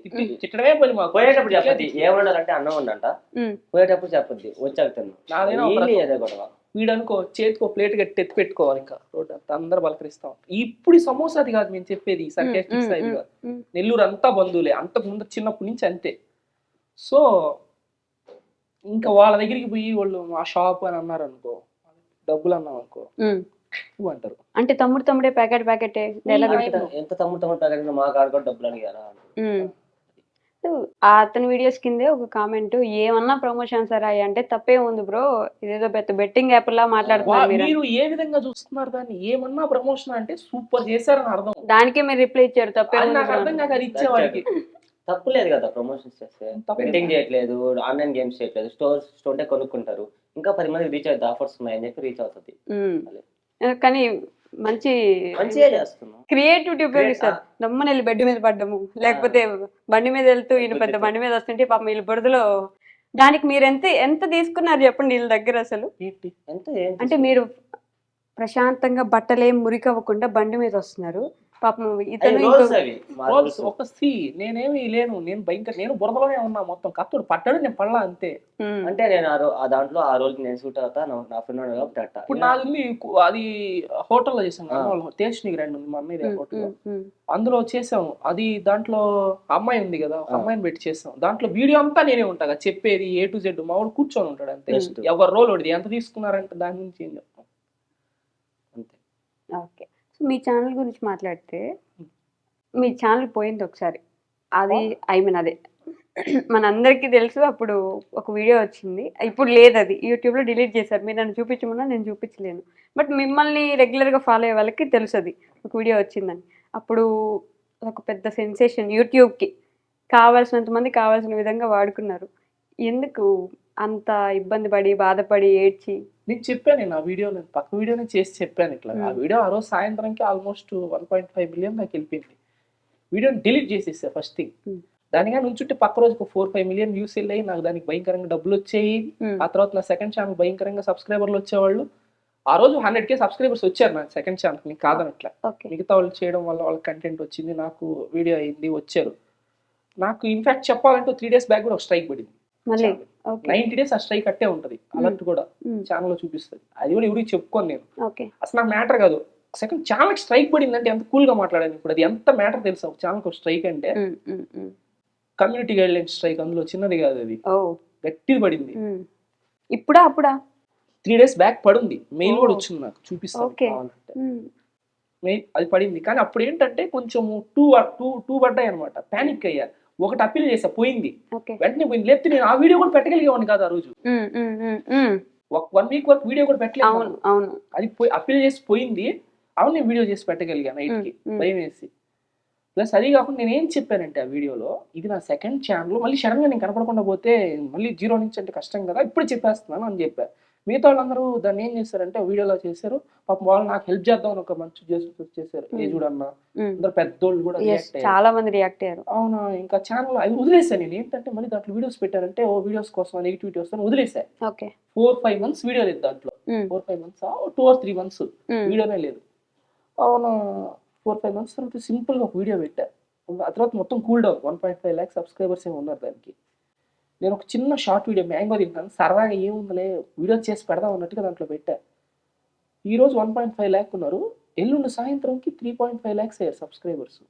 [SPEAKER 3] తిట్టడమే పని మాకు.
[SPEAKER 2] పోయేటప్పుడు చెప్పద్ది ఏమన్నారంటే అన్నం ఉండంట,
[SPEAKER 7] మ్మ్.
[SPEAKER 2] పోయేటప్పుడు చెప్పద్ది వచ్చాక
[SPEAKER 3] నాదైనా ఒక
[SPEAKER 2] తిన్నాం.
[SPEAKER 3] రకం.
[SPEAKER 2] అదే గొడవ.
[SPEAKER 3] వీడనుకో చేతికి ఒక ప్లేట్ కట్టి ఎత్తి పెట్టుకోవాలి, ఇంకా రోడ్డు అంతా అందరు పలకరిస్తాం. ఇప్పుడు ఈ సమోసాది కాదు మేము చెప్పేది, సర్కాస్టిక్స్ అవి కాదు.
[SPEAKER 7] మ్మ్.
[SPEAKER 3] నెల్లూరు అంతా బంధువులే, అంతకు ముందు చిన్నప్పటి నుంచి అంతే. సో ఇంకా వాళ్ళ దగ్గరికి పోయి వాళ్ళు మా షాప్ అని అన్నారు అనుకో, డబ్బులు అన్నాం అనుకో
[SPEAKER 7] మ్మ్.
[SPEAKER 3] ఇవ్వు అంటారు.
[SPEAKER 7] అంటే తమ్ముడే ప్యాకెట్ డైలాగ్ ఉంటుంది.
[SPEAKER 2] ఎంత తమ్ముడు ప్యాకెట్ మా కాడ కూడా డబ్బులు అడిగారా.
[SPEAKER 7] మ్మ్. సో, ఆ అతని వీడియోస్ కిందే ఒక కామెంట్, ఏమన్నా ప్రమోషన్స్ రాయి అంటే తప్పే ఉంది బ్రో, ఇదేదో పెద్ద బెట్టింగ్ యాప్ లా మాట్లాడుతున్నారు మీరు.
[SPEAKER 3] మీరు ఏ విధంగా చూస్తున్నారు దాన్ని? ఏమన్నా ప్రమోషన్ అంటే సూపర్ చేశారని అర్థం.
[SPEAKER 7] దానికే మీరు రిప్లై ఇచ్చారు తప్పే
[SPEAKER 3] అది
[SPEAKER 7] ఉంది
[SPEAKER 3] నాకు
[SPEAKER 7] bro.
[SPEAKER 3] అర్థం కాక అది ఇచ్చేవాడికి
[SPEAKER 2] తప్పు లేదు కదా ప్రమోషన్స్ చేస్తే.
[SPEAKER 3] తప్పు లేదు.
[SPEAKER 2] బెట్టింగ్ చేయట్లేదు, ఆన్లైన్ గేమ్స్ చేయట్లేదు, స్టోర్ కొనుక్కుంటారు, ఇంకా 10 మందికి రీచ్ అవుతుంది, ఆఫర్స్ ఉన్నాయని చెప్పి రీచ్ అవుతుంది.
[SPEAKER 7] మ్మ్. కానీ
[SPEAKER 2] మంచిగా చేస్తున్నాం.
[SPEAKER 7] క్రియేటివిటీ ఉపయోగిస్తారు. దమ్మని వెళ్ళి బెడ్ మీద పడ్డము, లేకపోతే బండి మీద వెళ్తూ ఈయన పెద్ద బండి మీద వస్తుంటే పాపం వీళ్ళు బురదలో. దానికి మీరు ఎంత తీసుకున్నారు చెప్పండి వీళ్ళ దగ్గర అసలు?
[SPEAKER 2] ఎంత
[SPEAKER 7] అంటే మీరు ప్రశాంతంగా బట్టలేం మురికవ్వకుండా బండి మీద వస్తున్నారు, పాపం ఇతను
[SPEAKER 3] ఒక నేనేమి లేను, నేను బురదలోనే ఉన్నా, మొత్తం కత్తుడు పట్టాడు, నేను పడలా అంతే.
[SPEAKER 2] అంటే నేను ఆ దాంట్లో ఆ రోజుకి నేను షూట్ అవుతా, నా ఫ్రెండ్ కాబట్టి అట్ట.
[SPEAKER 3] ఇప్పుడు నాది అది హోటల్లో చేసాం, టేస్ట్ గ్రాండ్ ఉంది మా అన్నయ్య హోటల్, అందులో చేసాము. అది దాంట్లో అమ్మాయి ఉంది కదా, ఒక అమ్మాయిని పెట్టి చేసాం. దాంట్లో వీడియో అంతా నేనే ఉంటా కదా, చెప్పేది A to Z. మా వాడు కూర్చొని ఉంటాడు అంతే, ఎవరు రోల్ ఒకటి ఎంత తీసుకున్నారంటే దాని నుంచి ఏం చెప్తాం
[SPEAKER 2] అంతే.
[SPEAKER 7] ఓకే. సో మీ ఛానల్ గురించి మాట్లాడితే, మీ ఛానల్ పోయింది ఒకసారి, అది అదే మనందరికీ తెలుసు. అప్పుడు ఒక వీడియో వచ్చింది, ఇప్పుడు లేదు, అది యూట్యూబ్లో డిలీట్ చేశారు. మీరు నన్ను చూపించమన్నా నేను చూపించలేను, బట్ మిమ్మల్ని రెగ్యులర్గా ఫాలో అయ్యే వాళ్ళకి తెలుసు అది ఒక వీడియో వచ్చిందని. అప్పుడు ఒక పెద్ద సెన్సేషన్, యూట్యూబ్కి కావాల్సినంత మంది కావాల్సిన విధంగా వాడుకున్నారు. ఎందుకు అంత ఇబ్బంది పడి బాధపడి ఏడ్చి?
[SPEAKER 3] నేను చెప్పాను, నా వీడియో నేను పక్క వీడియోనే చేసి చెప్పాను ఇట్లా. ఆ వీడియో ఆ రోజు సాయంత్రంకి ఆల్మోస్ట్ 1.5 మిలియన్ నాకు వెళ్ళిపోయింది. వీడియోని డిలీట్ చేసేసా ఫస్ట్ థింగ్. దానిగా నుంచుంటే పక్క రోజుకు 4-5 మిలియన్ వ్యూస్ వెళ్ళాయి, నాకు దానికి భయంకరంగా డబ్బులు వచ్చాయి. ఆ తర్వాత నా సెకండ్ ఛానల్ భయంకరంగా సబ్స్క్రైబర్లు వచ్చేవాళ్ళు. ఆ రోజు 100K సబ్స్క్రైబర్స్ వచ్చారు నా సెకండ్ ఛానల్, నీకు కాదనట్లా. మిగతా వాళ్ళు చేయడం వల్ల వాళ్ళ కంటెంట్ వచ్చింది, నాకు వీడియో అయింది, వచ్చారు. నాకు ఇన్ఫాక్ట్ చెప్పాలంటే 3 days బ్యాక్ కూడా ఒక స్ట్రైక్ పడింది. 90 days ఆ స్ట్రైక్ అట్టే ఉంటది, అలర్ట్ కూడా ఛానల్లో చూపిస్తుంది. అది కూడా ఎవరికి చెప్పుకోను నేను, అసలు నాకు మ్యాటర్ కాదు. సెకండ్ ఛానల్ స్ట్రైక్ పడిందంటే ఎంత కూల్ గా మాట్లాడాను. ఇప్పుడు అది ఎంత మ్యాటర్ తెలుసా ఒక ఛానల్ ఒక స్ట్రైక్ అంటే? కమ్యూనిటీ గైడ్ లైన్ స్ట్రైక్, అందులో చిన్నది కాదు, అది గట్టిది పడింది.
[SPEAKER 7] అప్పుడా
[SPEAKER 3] 3 days బ్యాక్ పడింది, మెయిల్ కూడా వచ్చింది నాకు, చూపిస్తాను. అది పడింది. కానీ అప్పుడు ఏంటంటే కొంచెం టూ పడ్డాయి అనమాట, పానిక్ అయ్యా. ఒకటి అప్పీల్ చేసా, పోయింది, వెంటనే పోయింది. లేకపోతే నేను ఆ వీడియో కూడా పెట్టగలిగేవాడిని కాదు ఆ రోజు. 1 week వరకు వీడియో కూడా పెట్టలేదు. అది అప్పీల్ చేసి పోయింది. అవును, నేను వీడియో చేసి పెట్టగలిగా నైట్కి, భయం వేసి. ప్లస్ అది కాకుండా నేను ఏం చెప్పానంటే ఆ వీడియోలో, ఇది నా సెకండ్ ఛానల్, మళ్ళీ సడన్గా నేను కనపడకుండా పోతే మళ్ళీ 0 నుంచి అంటే కష్టం కదా, ఇప్పుడు చెప్పేస్తున్నాను అని చెప్పా. మిగతా వాళ్ళందరూ దాన్ని ఏం చేశారంటే వీడియోలో చేశారు, పాపం వాళ్ళు నాకు హెల్ప్ చేద్దాం ఒక మంచి చేశారు. ఏ చూడన్నా అందరు పెద్దోళ్ళు కూడా
[SPEAKER 7] చాలా మంది రియాక్ట్ అయ్యారు.
[SPEAKER 3] అవునా, ఇంకా ఛానల్ అది వదిలేసాను నేను. ఏంటంటే మళ్ళీ దాంట్లో వీడియోస్ పెట్టారంటే వీడియోస్ కోసం నెగిటివిటీ వస్తాను వదిలేసా. 4-5 months వీడియో లేదు దాంట్లో. 4-5 months 2 or 3 months వీడియోనే లేదు. అవునా, 4-5 months తర్వాత సింపుల్ గా ఒక వీడియో పెట్టా. ఆ తర్వాత మొత్తం కూల్ డౌన్. 1.5 lakhs సబ్స్క్రైబర్స్ ఏమి ఉన్నారు దానికి. నేను ఒక చిన్న షార్ట్ వీడియో మ్యాంగో తింటాను సరదాగా, ఏముందలే వీడియో చేసి పెడదాం అన్నట్టుగా దాంట్లో పెట్టా. ఈరోజు 1.5 lakh ఉన్నారు, ఎల్లుండి సాయంత్రంకి 3.5 lakhs అయ్యారు సబ్స్క్రైబర్స్.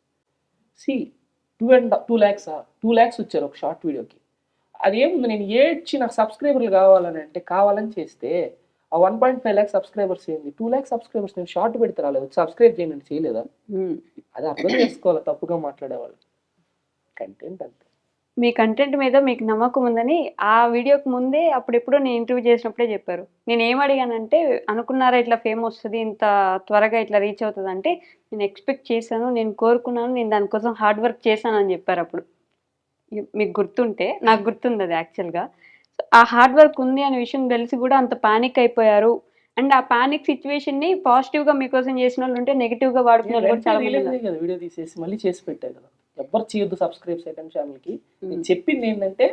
[SPEAKER 3] 2 lakhs 2 lakhs వచ్చారు ఒక షార్ట్ వీడియోకి. అదేముంది, నేను ఏడ్చి నాకు సబ్స్క్రైబర్లు కావాలని అంటే కావాలని చేస్తే ఆ 1.5 lakh సబ్స్క్రైబర్స్ ఏంది, 2 lakh సబ్స్క్రైబర్స్ నేను షార్ట్ పెడితే రాలేదు, సబ్స్క్రైబ్ చేయండి అని చేయలేదా? అది అర్థం చేసుకోవాలి తప్పుగా మాట్లాడేవాళ్ళు. కంటెంట్ అంతే.
[SPEAKER 7] మీ కంటెంట్ మీద మీకు నమ్మకం ఉందని ఆ వీడియోకి ముందే అప్పుడెప్పుడో నేను ఇంటర్వ్యూ చేసినప్పుడే చెప్పారు. నేను ఏం అడిగానంటే, అనుకున్నారా ఇట్లా ఫేమ్ వస్తుంది, ఇంత త్వరగా ఇట్లా రీచ్ అవుతుంది అంటే, నేను ఎక్స్పెక్ట్ చేశాను, నేను కోరుకున్నాను, నేను దానికోసం హార్డ్ వర్క్ చేశాను అని చెప్పారు అప్పుడు. మీకు గుర్తుంటే, నాకు గుర్తుంది అది యాక్చువల్గా. ఆ హార్డ్ వర్క్ ఉంది అనే విషయం తెలిసి కూడా అంత పానిక్ అయిపోయారు. అండ్ ఆ పానిక్ సిచ్యువేషన్ని పాజిటివ్గా మీకోసం చేసిన వాళ్ళు ఉంటే, నెగిటివ్గా వాడుకున్న వాళ్ళు కూడా చాలా మంది
[SPEAKER 3] రిలీజ్
[SPEAKER 7] ఉన్నారు.
[SPEAKER 3] అయ్యి కదా వీడియో తీసేసి మళ్ళీ చేసి పెట్టారు కదా. ఎవ్వరు చేయొద్దు సబ్స్క్రైబ్ చేయడం ఛానల్కి. నేను చెప్పింది ఏంటంటే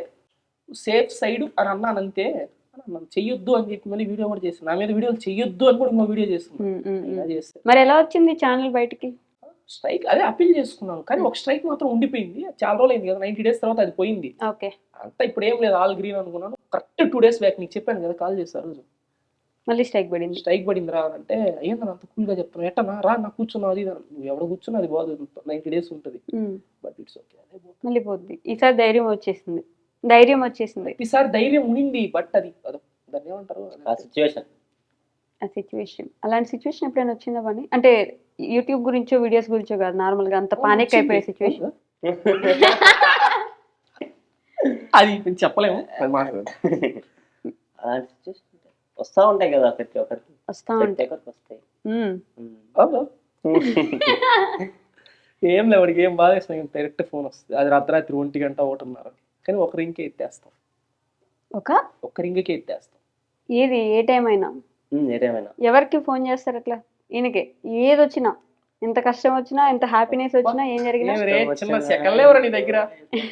[SPEAKER 3] సేఫ్ సైడ్ అని అన్నాను అంతే. అన్నాను చెయ్యొద్దు అని చెప్పి మళ్ళీ వీడియో కూడా చేస్తాను. నా మీద వీడియోలు చెయ్యొద్దు అని కూడా ఇంకో వీడియో చేస్తున్నాను. చేస్తే
[SPEAKER 7] మరి ఎలా వచ్చింది ఛానల్ బయటికి?
[SPEAKER 3] స్ట్రైక్ అదే అప్పీల్ చేసుకున్నాను, కానీ ఒక స్ట్రైక్ మాత్రం ఉండిపోయింది. చాలా రోజులు అయింది కదా, 90 days తర్వాత అది పోయింది.
[SPEAKER 7] ఓకే,
[SPEAKER 3] అంతా ఇప్పుడు ఏం లేదు, ఆల్ గ్రీన్ అనుకున్నాను. కరెక్ట్ 2 days బ్యాక్ నీకు చెప్పాను కదా, కాల్ చేశారు రోజు
[SPEAKER 7] మళ్ళీ స్ట్రైక్ పడింది.
[SPEAKER 3] స్ట్రైక్ పడింది రా అంటే, ఏందని అంత కూల్గా చెప్తాను, ఎట్టనా రా నాకు కూర్చున్నావు అది నువ్వు ఎవడ కూర్చున్నా అది బాదు, 90 days ఉంటుంది. బట్ ఇట్స్ ఓకే, అదే
[SPEAKER 7] మళ్ళీ పోద్ది. ఈసారి ధైర్యం వచ్చేసింది. ధైర్యం వచ్చేసింది.
[SPEAKER 3] ఈసారి ధైర్యం ఉండింది, బట్ అది దాన్ని ఏమంటారు
[SPEAKER 2] ఆ సిచ్యువేషన్.
[SPEAKER 7] ఆ సిచ్యువేషన్, అలాంటి సిచ్యువేషన్ ఎప్పుడైనా వచ్చిందా పని? అంటే యూట్యూబ్ గురించో వీడియోస్ గురించో కాదు, నార్మల్గా అంత పానిక్ అయిపోయే సిచ్యువేషన్.
[SPEAKER 3] అది ఇప్పుడు చెప్పలేము.
[SPEAKER 2] అలాంటి సిచ్యువేషన్ వస్తూ ఉంటాయి కదా ప్రతి ఒక్కరికి,
[SPEAKER 7] వస్తా
[SPEAKER 2] ప్రతి
[SPEAKER 7] ఉంటాయి.
[SPEAKER 2] ఒక్కరికి వస్తాయి.
[SPEAKER 3] అవునా? ఏం లేదు, వాడికి ఏం బాధ వేసిన డైరెక్ట్ ఫోన్ వస్తుంది. అది రాత్రి 1 గంట 1:30, కానీ ఒక రింగ్కే ఎత్తేస్తాం. ఒక రింగ్కే ఎత్తేస్తాం.
[SPEAKER 7] ఏది ఏ టైం అయినా
[SPEAKER 2] ఏదేమైనా
[SPEAKER 7] ఎవరికి ఫోన్ చేస్తారు అట్లా? ఈయనకే ఏది వచ్చినా, ఎంత కష్టం వచ్చినా, ఎంత హ్యాపీనెస్ వచ్చినా, ఏం జరిగినా
[SPEAKER 3] చిన్న సెకండ్లు ఎవరు నీ దగ్గర?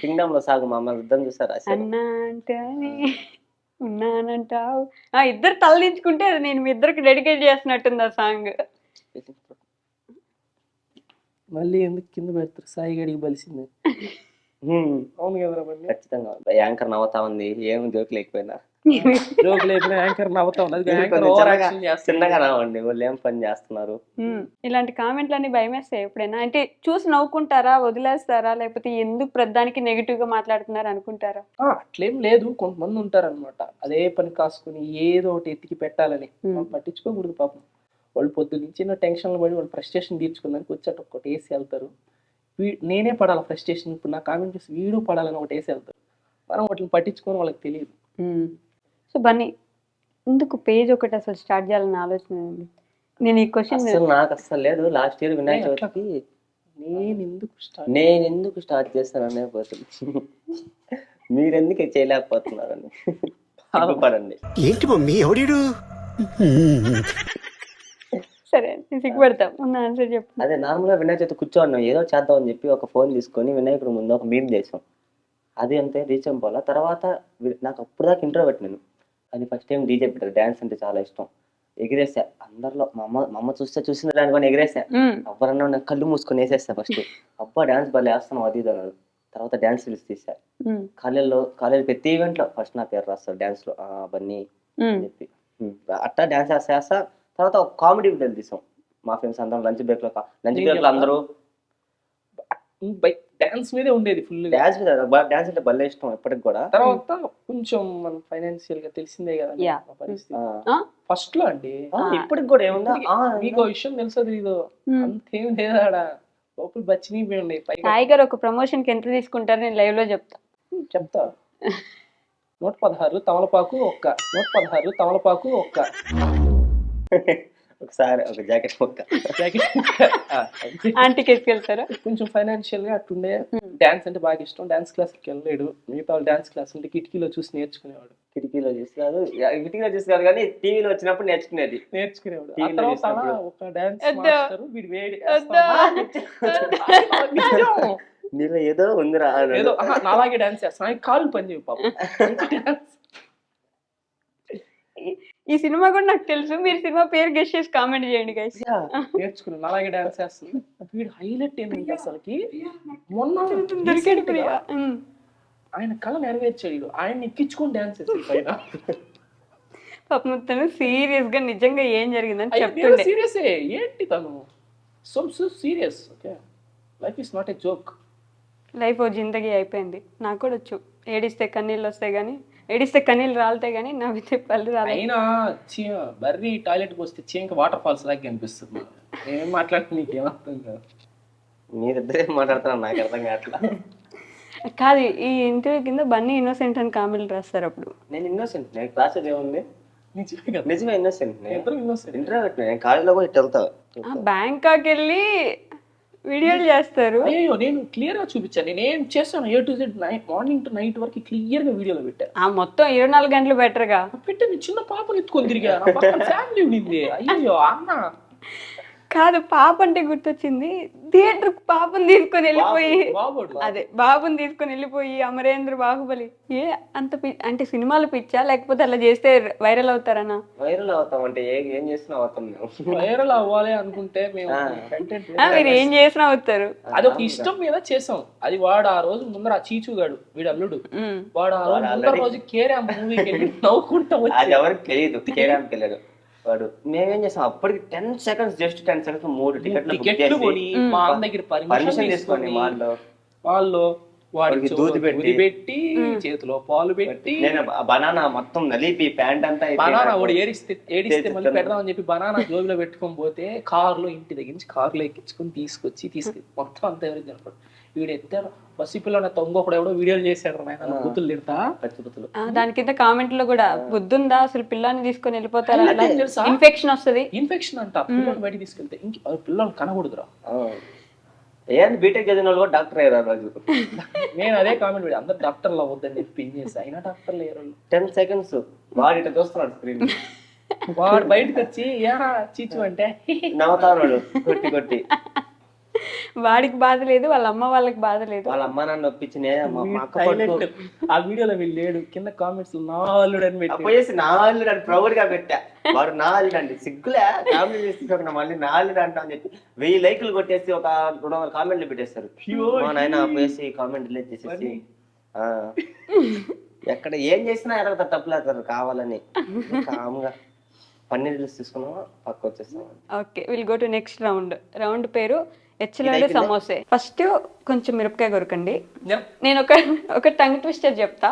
[SPEAKER 2] కింగ్డమ్ లో సాగు మమ్మల్ని యుద్ధం చూసారు అసలు.
[SPEAKER 7] అన్నా అంటే ఉన్నానంటావు. ఇద్దరు తలదించుకుంటే అది నేను మీ ఇద్దరికి డెడికేట్ చేస్తున్నట్టుంది ఆ సాంగ్.
[SPEAKER 3] మళ్ళీ ఎందుకు కింద పెడతారు? సాయి గడికి బలిసింది. అవును కదా,
[SPEAKER 2] ఖచ్చితంగా యాంకర్ నవ్వుతా ఉంది, ఏం జోక్ లేకపోయినా
[SPEAKER 3] జోక్ లేకపోయినా యాంకర్ నవ్వుతా ఉంది. చిన్నగా నవ్వండి, వాళ్ళు ఏం పని చేస్తున్నారు.
[SPEAKER 7] ఇలాంటి కామెంట్లన్నీ భయమేస్తాయి ఎప్పుడైనా? అంటే చూసి నవ్వుకుంటారా, వదిలేస్తారా, లేకపోతే ఎందుకు ప్రతిదానికి నెగిటివ్ గా మాట్లాడుతున్నారు అనుకుంటారా?
[SPEAKER 3] అట్లేం లేదు, కొంతమంది ఉంటారనమాట అదే పని కాసుకుని ఏదో ఒకటి ఎత్తికి పెట్టాలని. పట్టించుకోకూడదు పాపం. వాళ్ళు పొద్దు నుంచి టెన్షన్లు పడి వాళ్ళు ఫ్రస్ట్రేషన్ తీర్చుకోవడానికి వచ్చేట ఒకటి వేసి వెళ్తారు. నేనే పడాలి ఫ్రస్ట్రేషన్, ఇప్పుడు నా కామెంట్ చూసి వీడు పడాలని ఒకటి వేసి వెళ్తారు. మనం వాటిని పట్టించుకొని వాళ్ళకి తెలియదు.
[SPEAKER 7] సో బన్నీ, ఎందుకు పేజ్ ఒకటి అసలు స్టార్ట్ చేయాలని ఆలోచన ఉంది? నేను ఈ క్వశ్చన్
[SPEAKER 2] నాకు అసలు లేదు. లాస్ట్ ఇయర్ వినాయక చవితికి నేను ఎందుకు స్టార్ట్ చేస్తాననే పోతుంది, మీరెందుకు చేయలేకపోతున్నారని పడండి.
[SPEAKER 5] ఏంటి మమ్మీ ఎవడీడు?
[SPEAKER 7] సరే నేను సిగ్గుపడతాం, ఉన్న ఆన్సర్ చెప్పు.
[SPEAKER 2] అదే నార్మల్గా వినాయక చవితి కూర్చోన్నాం, ఏదో చేద్దాం అని చెప్పి ఒక ఫోన్ తీసుకొని వినాయకుడు ముందు ఒక మీమ్ చేసాం. అది అంతే రీచ్ అయిపోవాలా. తర్వాత నాకు అప్పుడు దాకా ఇంట్రో పెట్టినాను. అది ఫస్ట్ టైం డీజే పెట్టారు. డ్యాన్స్ అంటే చాలా ఇష్టం. ఎగిరేసా అందరిలో. మా అమ్మ చూసిన దానికొని ఎగిరేసా. ఎవరన్నా కళ్ళు మూసుకొని వేసేస్తా ఫస్ట్. అబ్బా డ్యాన్స్ భలే వేస్తాను అది ఇది అన్నాడు. తర్వాత డ్యాన్స్ రీల్స్ తీసా. కాలేజ్ ప్రతి ఈవెంట్లో ఫస్ట్ నా పేరు రాస్తారు డ్యాన్స్ లో బన్నీ అని చెప్పి. అట్టా డ్యాన్స్ వేస్తా. తర్వాత ఒక కామెడీ వీడియోలు తీసాం మా ఫ్రెండ్స్ అందరం. లంచ్ బ్రేక్ లో అందరూ
[SPEAKER 3] డాన్స్ మీదే ఉండేది ఫుల్.
[SPEAKER 2] డాన్స్ అంటే భలే ఇష్టం ఇప్పటికి కూడా.
[SPEAKER 3] తర్వాత కొంచెం మనం ఫైనాన్షియల్ గా తెలిసిందే కదా పరిస్థితి. ఫస్ట్ లో అండి,
[SPEAKER 2] ఇప్పటికి కూడా ఏముందా
[SPEAKER 3] మీకు విషయం తెలుసది ఇదో అంతేం లేదా, లోపల బచ్చిని ఉన్నాయి.
[SPEAKER 7] సాయి గారు ఒక ప్రమోషన్ కి ఎంత తీసుకుంటారు నేను లైవ్ లో
[SPEAKER 3] చెప్తా. 116 తమలపాకు ఒక్క
[SPEAKER 2] ఒకసారి ఒక జాకెట్ మొక్క
[SPEAKER 7] ఆంటీకి వేసుకెళ్తారా?
[SPEAKER 3] కొంచెం ఫైనాన్షియల్ గా అట్టుండే. డాన్స్ అంటే బాగా ఇష్టం. డాన్స్ క్లాస్ కి వెళ్ళలేడు. మిగతా వాళ్ళు డాన్స్ క్లాస్ అంటే కిటికీలో చూసి నేర్చుకునేవాడు.
[SPEAKER 2] కిటికీలో చూసి కాదు కానీ టీవీలో వచ్చినప్పుడు
[SPEAKER 3] నేర్చుకునేవాడు. ఆ తర్వాత అలా ఒక డాన్స్ మాస్టర్ వీడు వేడి
[SPEAKER 2] నీలో ఏదో ఉందిరా,
[SPEAKER 3] ఏదో అలాగే డాన్స్ చేస్తాను. కాళ్ళు పని చేయవు పాపం.
[SPEAKER 7] ఈ సినిమా కూడా నాకు తెలుసు, మీరు సినిమా పేరు గెస్ చేసి కామెంట్ చేయండి గైస్.
[SPEAKER 3] నేర్చుకున్నాను, అలాగే డాన్స్ చేస్తుంది. వీడు హైలైట్ ఏంటంటే అసలుకి మొన్న ఆయన కళ నెరవేర్చాడు. ఆయన ఎక్కించుకొని డాన్స్ చేస్తాడు పైన.
[SPEAKER 7] పాపం మొత్తం సీరియస్ గా నిజంగా ఏం జరిగిందని చెప్తుండే.
[SPEAKER 3] సీరియస్ ఏంటి తను so serious. Okay, life is not a joke.
[SPEAKER 7] Life ఓ జిందగీ అయిపోయింది. నాకు కూడా వచ్చు ఏడిస్తే కన్నీళ్ళు వస్తాయి కానీ ఏడిస్తే కన్నీళ్ళు రాలితే కానీ నవ్వితే పళ్ళు రాలే.
[SPEAKER 3] అయినా బర్రీ టాయిలెట్కి వస్తే చీంక వాటర్ ఫాల్స్ లాగా కనిపిస్తుంది. ఏం మాట్లాడితే నీకేమర్థం కాదు.
[SPEAKER 2] మీరిద్దరే మాట్లాడుతున్నారు, నాకు అర్థం కావట్లా.
[SPEAKER 7] కాదు, ఈ ఇంటర్వ్యూ కింద బన్నీ ఇన్నోసెంట్ అని కామెంట్లు రాస్తారు. అప్పుడు
[SPEAKER 2] నేను ఇన్నోసెంట్, నేను క్లాస్ ఏముంది
[SPEAKER 3] నిజమే కదా,
[SPEAKER 2] నిజమే ఇన్నోసెంట్.
[SPEAKER 3] ఇద్దరు innocent.
[SPEAKER 2] ఇంటర్వ్యూ నేను కాలేజ్లో కూడా ఇటు వెళ్తా.
[SPEAKER 7] బ్యాంకాక్ వెళ్ళి వీడియోలు చేస్తారు.
[SPEAKER 3] అయ్యో నేను క్లియర్ గా చూపించాను. నేను ఏం చేస్తాను A to Z morning to night వరకు క్లియర్ గా వీడియోలో పెట్టాను.
[SPEAKER 7] ఆ మొత్తం 24 గంటలు బెటర్గా
[SPEAKER 3] పెట్టాను. నేను చిన్న పాపని ఎత్తుకొని తిరిగా, ఫ్యామిలీ ఉండింది. అయ్యో అన్న
[SPEAKER 7] కాదు, పాప అంటే గుర్తొచ్చింది. థియేటర్ పాపని తీసుకొని వెళ్ళిపోయి
[SPEAKER 3] బాబోడు
[SPEAKER 7] అదే బాబుని తీసుకొని వెళ్ళిపోయి అమరేంద్ర బాహుబలి ఏ అంత అంటే సినిమాలు పిచ్చా లేకపోతే అలా చేస్తే వైరల్ అవుతారనా?
[SPEAKER 2] వైరల్ అవుతాం అంటే ఏం చేసినా అవుతాం మేము.
[SPEAKER 3] వైరల్ అవ్వాలి అనుకుంటే మేము కంటెంట్
[SPEAKER 7] మీరు ఏం చేసినా అవుతారు.
[SPEAKER 3] అది ఒక ఇష్టం మీద చేసాం. అది వాడు ఆ రోజు ముందర ఆ చీచుగాడు వీడు అల్లుడు, వాడు ఆ రోజు ముందర రోజు కేరా మూవీకి వెళ్ళి నవ్వుకుంటా వచ్చి,
[SPEAKER 2] అది ఎవరికి తెలియదు, కేరానికి వెళ్ళాడు వాడు. మేమేం చేసాం అప్పటికి 10 seconds, జస్ట్ 10 seconds 3
[SPEAKER 3] టికెట్లు కొని మా అన్న దగ్గర
[SPEAKER 2] పర్మిషన్ తీసుకొని
[SPEAKER 3] వాళ్ళు వాడికి
[SPEAKER 2] వాడికి దూది
[SPEAKER 3] దూది పెట్టి చేతిలో పాలు పెట్టి,
[SPEAKER 2] నేను బనానా మొత్తం నలిపి ప్యాంట్ అంతా
[SPEAKER 3] బనానా వాడు ఏడిస్తే మళ్ళీ పెడదామని చెప్పి బనానా జోబిలో పెట్టుకొని పోతే కారులో ఇంటి దగ్గర నుంచి కారులో ఎక్కించుకొని తీసుకొచ్చి మొత్తం అంతా ఎవరికి కనపడు. వీడు ఎత్తారు బస్సు పిల్లలు తొంగొకడు ఎవడో వీడియోలు చేశాడు ఆయన బుద్ధులు తిడతా.
[SPEAKER 7] దాని కింద కామెంట్లో కూడా బుద్ధుందా అసలు పిల్లాన్ని తీసుకొని వెళ్ళిపోతారా,
[SPEAKER 3] తెలుసా?
[SPEAKER 7] ఇన్ఫెక్షన్ వస్తుంది.
[SPEAKER 3] ఇన్ఫెక్షన్ అంట పిల్లలు బయటికి తీసుకెళ్తే ఇంక పిల్లలు కనకూడదురా.
[SPEAKER 2] ఏంది బీటెక్ చదివిన వాళ్ళు కూడా డాక్టర్ అయ్యారు ఆ రోజు.
[SPEAKER 3] నేను అదే కామెంట్ పెట్టి అందరు డాక్టర్లు అవ్వద్దని చెప్పి పిన్ చేసి అయినా డాక్టర్లు అయ్యారు.
[SPEAKER 2] 10 seconds వాడు ఇట్లా చూస్తున్నాడు స్క్రీన్.
[SPEAKER 3] వాడు బయటకు వచ్చి ఏరా చీచు అంటే
[SPEAKER 2] నవ్వుతాడు కొట్టి కొట్టి.
[SPEAKER 7] వాడికి బాధ లేదు, వాళ్ళ అమ్మ వాళ్ళకి బాధ లేదు.
[SPEAKER 2] వాళ్ళ అమ్మ నాన్న ఒప్పించిన మా అక్క
[SPEAKER 3] Silent. ఆ వీడియోలో వీళ్ళు లేడు, కింద కామెంట్స్ నాలుడు అని పెట్టి
[SPEAKER 2] పోయేసి నాలుగు అని ప్రౌడ్ గా పెట్టా. వాడు నాలుగు అండి సిగ్గులే కామెంట్ చేసి మళ్ళీ నాలుగు అంటా అని చెప్పి 1000 లైకులు కొట్టేసి ఒక 200 కామెంట్లు పెట్టేస్తారు. మా నాయన పోయేసి కామెంట్ రిలీజ్ చేసేసి ఎక్కడ ఏం చేసినా ఎరగతారు, తప్పులేస్తారు కావాలని. కామ్గా పన్నీర్ రిలీజ్ తీసుకున్నాం, పక్క వచ్చేస్తాం.
[SPEAKER 7] Okay, will go to next round పేరు ఎచ్చలాడే సమోసే. ఫస్ట్ కొంచెం మిరపకాయ కొరకండి. నేను ఒక టంగ్ ట్విస్టర్ చెప్తా,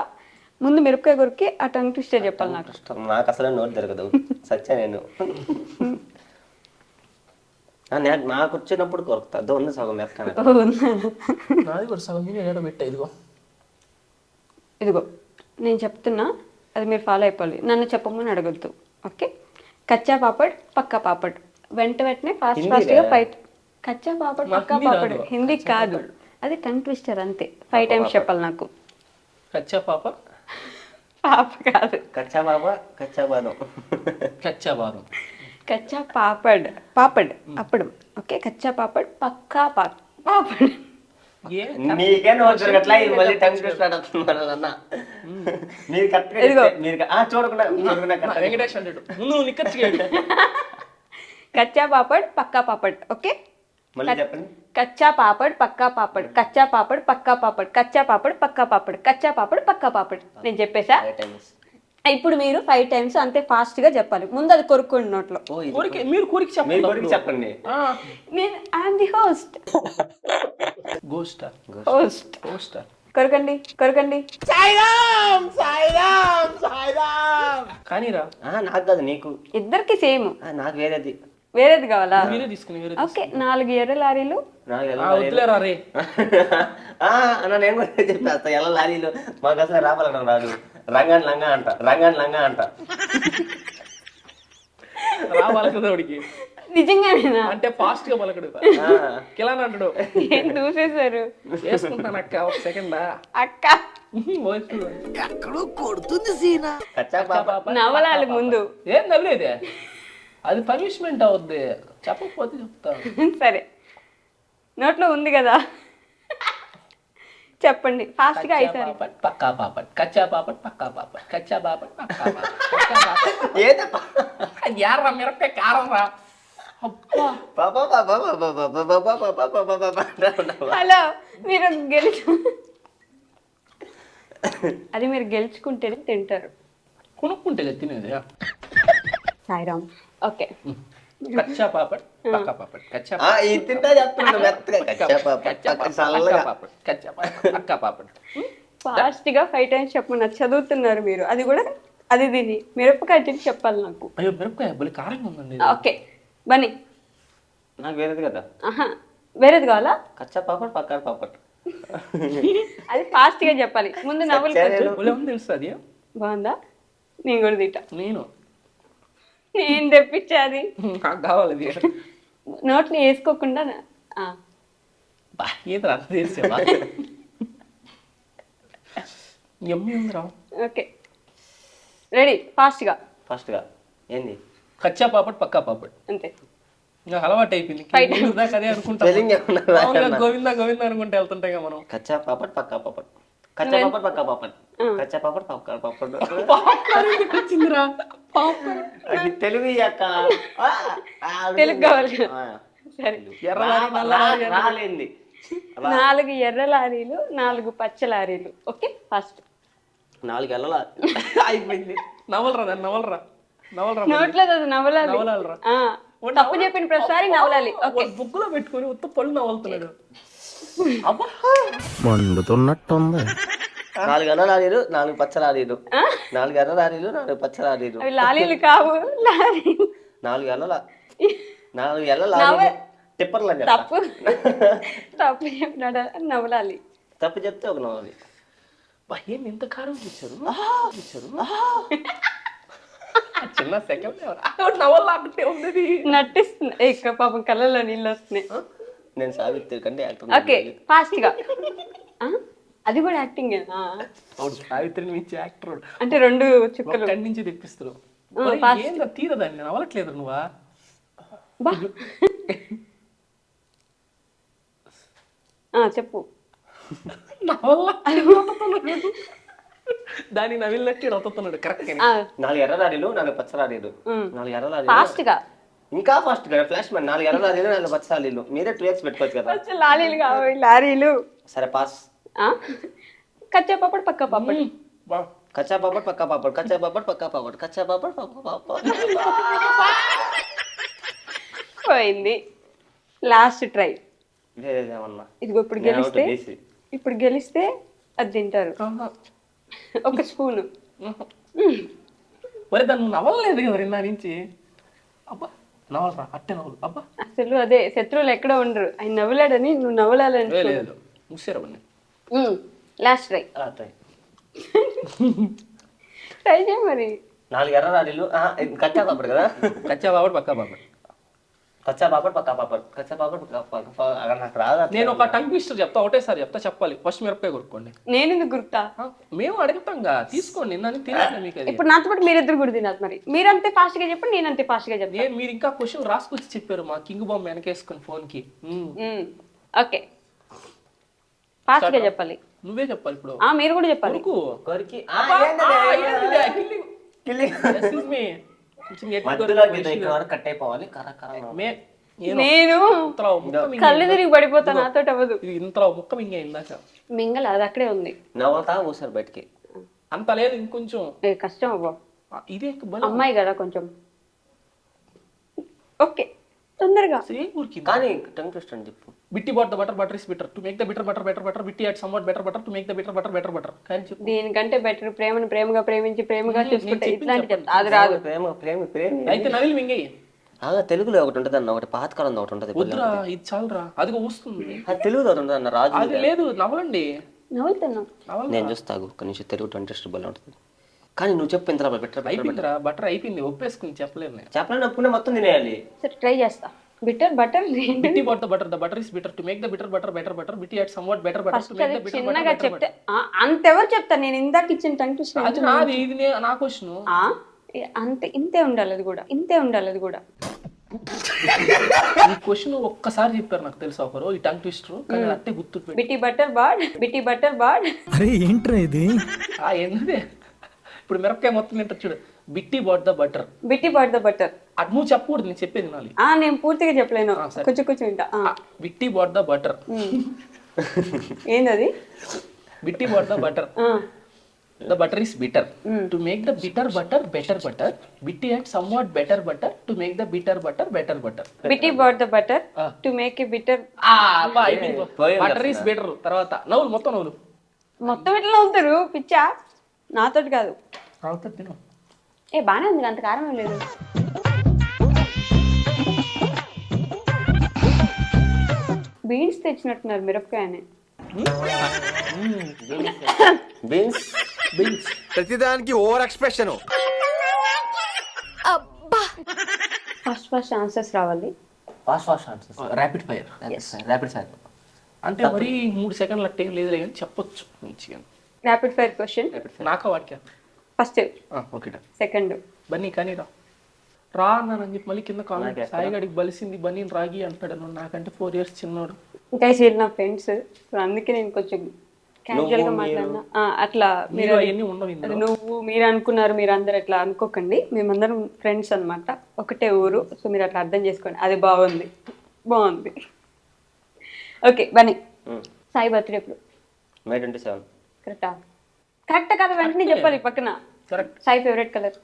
[SPEAKER 7] ముందు మిరపకాయ కొరికి ఆ టంగ్ ట్విస్టర్ చెప్పాలి.
[SPEAKER 2] నాకు అసలు నోట్ జరగదు, సచ్చా నేను. నాకు వచ్చినప్పుడు కొరుకుతా ఉంది సగం మెత్తన.
[SPEAKER 3] నాది కూడా సగం ఏడో పెట్టా.
[SPEAKER 7] ఇదిగో నేను చెప్తున్నా, అది మీరు ఫాలో అయిపోవాలి, నన్ను చెప్పమని అడగద్దు. ఓకే, కచ్చా పాపడ్ పక్కా పాపడ్, వెంటనే ఫాస్ట్గా 5 కచ్చా పాపడ్ పక్కా పాపడ్. హిందీ కాదు, అది టంగ్ ట్విస్టర్ అంతే. 5 times చెప్పాలి నాకు.
[SPEAKER 3] కచ్చా పాప
[SPEAKER 7] పాప కాదు,
[SPEAKER 2] కచ్చా బాబా కచ్చా బాదం.
[SPEAKER 3] కచ్చా బాదం,
[SPEAKER 7] కచ్చా పాపడ్ అప్పడం. ఓకే, కచ్చా పాపడ్ పక్కా పాపడ్.
[SPEAKER 2] నీకే నోట్ జరగట్లా, ఇది మళ్ళీ టంగ్ ట్విస్టర్ అన్న. మీరు కరెక్ట్గా చూడకుండా
[SPEAKER 3] వెంకటేష్ అంటాడు ముందు నిక్కచ్చిగా.
[SPEAKER 7] కచ్చా పాపడ్ పక్కా పాపడ్. ఓకే,
[SPEAKER 2] మళ్ళీ చెప్పండి.
[SPEAKER 7] కచ్చా పాపడ్ పక్కా పాపడ్, కచ్చా పాపడ్ పక్కా పాపడ్, కచ్చా పాపడ్ పక్కా పాపడ్, కచ్చా పాపడ్ పక్కా పాపడ్. నేను చెప్పేసా. ఇప్పుడు మీరు 5 times అంతే ఫాస్ట్ గా చెప్పాలి. ముందు అది కొరుక్కోండి నోట్లో.
[SPEAKER 3] మీరు కోరిక
[SPEAKER 2] చెప్పండి.
[SPEAKER 7] నేను ఐఎమ్ ది హోస్ట్.
[SPEAKER 3] గోస్ట్
[SPEAKER 7] కొరకండి.
[SPEAKER 3] కానీరా
[SPEAKER 2] నాకు కాదు నీకు,
[SPEAKER 7] ఇద్దరికి సేమ్.
[SPEAKER 2] నాకు
[SPEAKER 7] వేరేది కావాలా?
[SPEAKER 3] మీరే తీసుకుని
[SPEAKER 7] ఓకే, 4 ఎర్ర లారీలు.
[SPEAKER 3] వదిలేరా రే.
[SPEAKER 2] అన్న నేను కూడా చెప్పేస్తా, ఎలా లారీలు మాకు అసలు రావాలన్నా రాదు. రంగాన్ లంగా అంట.
[SPEAKER 3] రావాలి కదా వాడికి.
[SPEAKER 7] నిజంగానేనా?
[SPEAKER 3] అంటే ఫాస్ట్ గా పలకడు. కిలాన్ అంటాడు.
[SPEAKER 7] ఏం చూసేశారు?
[SPEAKER 3] వేసుకుంటాను అక్క, ఒక సెకండ్
[SPEAKER 7] అక్క
[SPEAKER 5] ఎక్కడో కొడుతుంది సీనా.
[SPEAKER 2] కచ్చా పాప
[SPEAKER 7] నవలాలి ముందు.
[SPEAKER 3] ఏం నవ్వలేదే, అది పనిష్మెంట్ అవుద్ది. చెప్పకపోతే చెప్తాను.
[SPEAKER 7] సరే, నోట్లో ఉంది కదా, చెప్పండి ఫాస్ట్ గా. అయిసారి
[SPEAKER 3] పక్కా పాపడ్, కచ్చా పాపడ్ పక్కా పాపడ్, కచ్చా పాపడ్ పక్కా పాపడ్. యారా మిరపకాయ కారం రా.
[SPEAKER 7] హలో, మీరు అది మీరు గెలుచుకుంటేనే తింటారు.
[SPEAKER 3] కొనుక్కుంటే తినేది.
[SPEAKER 7] సాయిరామ్. ఓకే,
[SPEAKER 3] కచ్చా పాపడ్ పక్కా పాపడ్, కచ్చా
[SPEAKER 2] తింటా చెప్తున్నాడు మెత్తగా. కచ్చా పాపడ్
[SPEAKER 3] పక్కా పాపడ్.
[SPEAKER 7] ఫాస్ట్ గా 5 టైమ్స్ చెప్పమన్నారు, చదువుతున్నారు మీరు. అది కూడా అది దీని మిరపకాయ తిని చెప్పాలి నాకు.
[SPEAKER 3] అయ్యో మిరపకాయ బలి కారంగా ఉందండి.
[SPEAKER 7] ఓకే బన్నీ.
[SPEAKER 2] నాకు వేరేది కదా.
[SPEAKER 7] ఆహా వేరేది కావాలా?
[SPEAKER 2] కచ్చా పాపడ్ పక్కా పాపడ్.
[SPEAKER 7] అది ఫాస్ట్ గా చెప్పాలి. ముందు నవ్వులు కొంచెం.
[SPEAKER 3] బలి ఏమో తెలుసు అది.
[SPEAKER 7] బాగుందా? నేను కూడా తింటా.
[SPEAKER 3] నేను
[SPEAKER 7] తెప్పించా అది.
[SPEAKER 3] నాకు కావాలి అది.
[SPEAKER 7] నోట్లో వేసుకోకుండా
[SPEAKER 3] ఏది అర్థం చేసేవా? ఎమ్మి ఉందిరా.
[SPEAKER 7] ఓకే రెడీ ఫాస్ట్గా.
[SPEAKER 2] ఫాస్ట్గా ఏంది?
[SPEAKER 3] కచ్చా పాపడ్ పక్కా పాపడ్
[SPEAKER 7] అంతే.
[SPEAKER 3] నాకు అలవాటు అయిపోయింది. అదే అనుకుంటా.
[SPEAKER 2] Spelling ఏమన్నా రాయన్నా?
[SPEAKER 3] గోవిందా గోవిందా అనుకుంటే వెళ్తుంటాయి మనం.
[SPEAKER 2] కచ్చా పాపడ్ పక్కా పాపడ్. కచ్చా పాపడ్ పక్కా పాపడ్. కచ్చా పాపడ్ పక్కా పాపడ్.
[SPEAKER 3] వచ్చిందిరా
[SPEAKER 2] అది తెలుగు అక్క.
[SPEAKER 7] తెలుగు కావాలి కదా. సరే.
[SPEAKER 3] ఎర్రలారి నల్లలారి
[SPEAKER 2] రాలేంది.
[SPEAKER 7] 4 ఎర్ర లారీలు 4 పచ్చ లారీలు. ఓకే ఫస్ట్
[SPEAKER 2] 4 గెలలా అయిపోయింది.
[SPEAKER 3] నవలరా దాన్ని నవలరా నవలరా
[SPEAKER 7] నోట్లో అది నవ్వలాలి.
[SPEAKER 3] నవలాలరా.
[SPEAKER 7] తప్పు చెప్పిన ప్రతిసారి నవ్వాలి. ఓకే
[SPEAKER 3] బుక్కులో పెట్టుకొని ఉత్త పళ్ళు నవ్వుతున్నాడు.
[SPEAKER 6] మండుతున్నట్టుంది.
[SPEAKER 2] 4 ఎర్ర లారీలు 4 పచ్చ లారీలు. 4 ఎర్ర లారీలు 4 పచ్చ లారీలు.
[SPEAKER 7] అవి లారీలు కావు, లారీలు.
[SPEAKER 2] 4 ఎర్ర లారీలు టిప్పర్లు అని చెప్తా.
[SPEAKER 7] తప్పు తప్పు చెప్పినాడు నవ్వాలి.
[SPEAKER 2] తప్పు చెప్తే ఒక నవ్వాలి.
[SPEAKER 3] ఏంది ఇంత కారం ఇచ్చారు చిన్న సెకండ్ నవ్వాలంటే ఉంది.
[SPEAKER 7] నటిస్తుంది. ఇక్కడ పాపం కళ్ళలో నీళ్ళు వస్తున్నాయి.
[SPEAKER 2] నేను సావిత్రి కంటే యాక్టర్.
[SPEAKER 7] ఓకే ఫాస్ట్ గా. అది కూడా యాక్టింగ్
[SPEAKER 3] సావిత్రిని మించి యాక్టర్
[SPEAKER 7] అంటే 2 చుక్కలు
[SPEAKER 3] కడి నుంచి తెప్పిస్తారు.
[SPEAKER 7] fast.
[SPEAKER 3] ఏందా తీరదాన్ని నవ్వట్లేదు నువ్వా?
[SPEAKER 7] బా చెప్పు.
[SPEAKER 3] దాన్ని నవ్వినట్టు రొత్తున్నాడు. కరెక్ట్.
[SPEAKER 2] 4 ఎర్ర లారీలు 4 పచ్చ లారీలు. 4 ఎర్ర లారీలు
[SPEAKER 7] ఫాస్ట్ గా.
[SPEAKER 2] ఇంకా ఫాస్ట్ గా ఫ్లాష్ మ్యాన్. 4 ఎర్ర లారీలు 4 పచ్చ లారీలు. మీరే 2x పెట్టుకోవచ్చు కదా.
[SPEAKER 7] లారీలు కావాలి, లారీలు.
[SPEAKER 2] సరే పాస్.
[SPEAKER 7] కచ్చా పాపడ్ పక్కా పాపడ్.
[SPEAKER 2] కచ్చా పాపడ్ పక్కా పాపడ్. కచ్చా పాపడ్ పక్కా పాపడ్. కచ్చా పాపడ్ పక్కా పాపడ్.
[SPEAKER 7] పోయింది. Last try.
[SPEAKER 2] వేరేదేమన్నా
[SPEAKER 7] ఇదిగో ఇప్పుడు గెలిస్తే అది తింటారు. ఒక స్పూను.
[SPEAKER 3] మరి దాన్ని నవ్వలేదు కదా నిన్న నుంచి. అబ్బా నవ్వలరా అట్టే నవ్వులు. అబ్బా
[SPEAKER 7] అసలు అదే శత్రువులు ఎక్కడ ఉండరు. ఆయన నవ్వలేడని నువ్వు నవ్వలాలని.
[SPEAKER 3] లేదు ముసారవన్నీ.
[SPEAKER 7] Last try. ట్రై చేయ మరి.
[SPEAKER 2] 4 ఎర్ర లారీలు కచ్చా పాపడ్ కదా.
[SPEAKER 3] కచ్చా పాపడ్ పక్కా పాపడ్.
[SPEAKER 2] కచ్చా పాపడ్ పక్కా పాపడ్. కచ్చా పాపడ్ పక్కా పాపడ్. నాకు రాదు.
[SPEAKER 3] నేను ఒక టంగ్ ట్విస్టర్ చెప్తా, ఒకటేసారి చెప్తా. చెప్పాలి. ఫస్ట్ మిరపకాయ కొనుక్కోండి.
[SPEAKER 7] నేను ఎందుకు గుర్తా?
[SPEAKER 3] మేము అడుగుతాంగా తీసుకోండి. నిన్న తినట్లే మీకు అది.
[SPEAKER 7] ఇప్పుడు నాతో పాటు మీరిద్దరు కూడా తినదు. మరి మీరంతే ఫాస్ట్ గా చెప్పండి, నేను అంతే ఫాస్ట్ గా చెప్తాను.
[SPEAKER 3] మీరు ఇంకా క్వశ్చన్ రాసుకొచ్చి చెప్పారు మా కింగ్ బాంబ్ వెనకేసుకుని ఫోన్ కి.
[SPEAKER 7] ఓకే ఫాస్ట్ గా చెప్పాలి.
[SPEAKER 3] నువ్వే చెప్పాలి ఇప్పుడు.
[SPEAKER 7] మీరు కూడా చెప్పాలి.
[SPEAKER 2] కొరికి కట్ అయిపోవాలి.
[SPEAKER 7] నేను కళ్ళు తిరిగి పడిపోతాను. నాతో అవ్వదు.
[SPEAKER 3] ఇంతలో ముక్క మింగే ఇందాక
[SPEAKER 7] మింగల అది అక్కడే ఉంది.
[SPEAKER 2] నవ్వుతా కూసారు బయటికి.
[SPEAKER 3] అంత లేదు ఇంకొంచెం
[SPEAKER 7] కష్టం అవ్వ.
[SPEAKER 3] ఇదే
[SPEAKER 7] అమ్మాయి కదా కొంచెం. ఓకే తొందరగా.
[SPEAKER 2] కానీ టంగ్ ట్విస్ట్ అని చెప్పు.
[SPEAKER 3] Betty bought the butter butter is bitter to make the bitter butter better butter Betty add somewhat better butter to make the bitter butter better butter. కానీ చెప్పు.
[SPEAKER 7] దీనికంటే బెటర్ ప్రేమను ప్రేమగా ప్రేమించి ప్రేమగా చూసుకుంటే ఇట్లాంటి చెప్తా. అది రాదు.
[SPEAKER 2] ప్రేమ ప్రేమ ప్రేమ
[SPEAKER 3] అయితే నవిల్ మింగేయి.
[SPEAKER 2] తెలుగులో ఒకటి ఉంటుంది అన్న, ఒకటి పాతకాలంలో ఒకటి ఉంటుంది.
[SPEAKER 3] వద్దురా ఇది చాలరా. అది వస్తుంది.
[SPEAKER 2] అది తెలుగులో ఒకటి ఉంటుంది అన్న, రాజు.
[SPEAKER 3] అది లేదు నవ్వలండి.
[SPEAKER 7] నవ్వుతున్నావు.
[SPEAKER 2] నేను చూస్తాగు ఒక నిమిషం. తెలుగు ఇంట్రెస్ట్ బల్ల ఉంటుంది. కానీ నువ్వు చెప్పు ఇంత బెటర్
[SPEAKER 3] అయిపోయిందిరా. బటర్ అయిపోయింది. ఒప్పేసుకుని చెప్పలేను.
[SPEAKER 2] చెప్పలేను ఒప్పుకునే మొత్తం తినేయాలి.
[SPEAKER 7] సరే ట్రై చేస్తా. Bitter butter
[SPEAKER 3] Betty bought the butter the butter is bitter to make the bitter butter better butter Betty add somewhat better butter to make the bitter
[SPEAKER 7] చిన్నగా చెప్తే అంతెవరు చెప్తాను. నేను ఇందాక ఇచ్చిన టంగ్ ట్విస్టర్
[SPEAKER 3] అది నాది. ఇది నా క్వశ్చన్.
[SPEAKER 7] అంతే ఇంతే ఉండాలి. అది కూడా ఇంతే ఉండాలి. అది కూడా
[SPEAKER 3] ఈ క్వశ్చన్ ఒక్కసారి చెప్పారు నాకు తెలుసా ఒకరు. ఈ టంగ్ ట్విస్టర్ కానీ అట్టే గుర్తు.
[SPEAKER 7] Betty butter bad Betty butter bad.
[SPEAKER 5] అరే ఏంట్రా ఇది?
[SPEAKER 3] ఏంటది? ఇప్పుడు మిరపకాయ మొత్తం తింటారు చూడు. Betty bought the butter.
[SPEAKER 7] Betty bought the butter.
[SPEAKER 3] అది నువ్వు చెప్పకూడదు, నేను చెప్పేది నాలి.
[SPEAKER 7] నేను పూర్తిగా చెప్పలేను. కొంచెం కొంచెం వింటా.
[SPEAKER 3] Betty bought the butter.
[SPEAKER 7] ఏందది?
[SPEAKER 3] Betty bought the butter. The butter is bitter. To make the bitter butter better butter, Bitty add somewhat better butter to make the bitter butter better butter.
[SPEAKER 7] Bitty bought the butter to make a bitter.
[SPEAKER 3] Butter is better. తర్వాత నవ్వులు మొత్తం నవ్వులు.
[SPEAKER 7] మొత్తం ఎట్లా అవుతారు పిచ్చా? నాతోటి కాదు.
[SPEAKER 3] అవుతుంది తిను.
[SPEAKER 7] బాగానే ఉంది, అంత కారం ఏం లేదు. బీన్స్ తెచ్చినట్టున్నారు, మిరపకాయని.
[SPEAKER 2] బీన్స్
[SPEAKER 3] బీన్స్
[SPEAKER 5] ప్రతిదానికి ఓవర్ ఎక్స్ప్రెషన్.
[SPEAKER 7] ఫస్ట్ ఆన్సర్స్ రావాలి.
[SPEAKER 2] Fast answers.
[SPEAKER 3] Rapid fire.
[SPEAKER 2] Rapid fire.
[SPEAKER 3] అంటే మరి 3 సెకండ్లు అట్టేం లేదులే కానీ చెప్పొచ్చు మంచిగా.
[SPEAKER 7] Rapid fire question.
[SPEAKER 3] నాకా వాడికా?
[SPEAKER 7] First,
[SPEAKER 3] okay
[SPEAKER 7] second.
[SPEAKER 3] బన్నీ కానీ రా అన్నానని చెప్పి మళ్ళీ కింద కామెంట్ సాయిగాడికి బలిసింది బన్నీ రాగి అంటాడు. నాకంటే 4 years చిన్నోడు.
[SPEAKER 7] ఇంకా వీళ్ళు నా ఫ్రెండ్స్, అందుకే నేను కొంచెం క్యాజువల్ గా మాట్లాడినా. అట్లా మీరు
[SPEAKER 3] అవన్నీ ఉండవు ఇందులో.
[SPEAKER 7] అది నువ్వు మీరు అనుకున్నారు, మీరు అందరు అట్లా అనుకోకండి. మేమందరం ఫ్రెండ్స్ అన్నమాట, ఒకటే ఊరు. సో మీరు అట్లా అర్థం చేసుకోండి. అది బాగుంది. ఓకే బన్నీ, సాయి బర్త్డే ఎప్పుడు?
[SPEAKER 2] May 27.
[SPEAKER 7] కరెక్టా? కరెక్ట్ కదా, వెంటనే చెప్పాలి పక్కన.
[SPEAKER 3] Correct.
[SPEAKER 7] Sai favourite colour?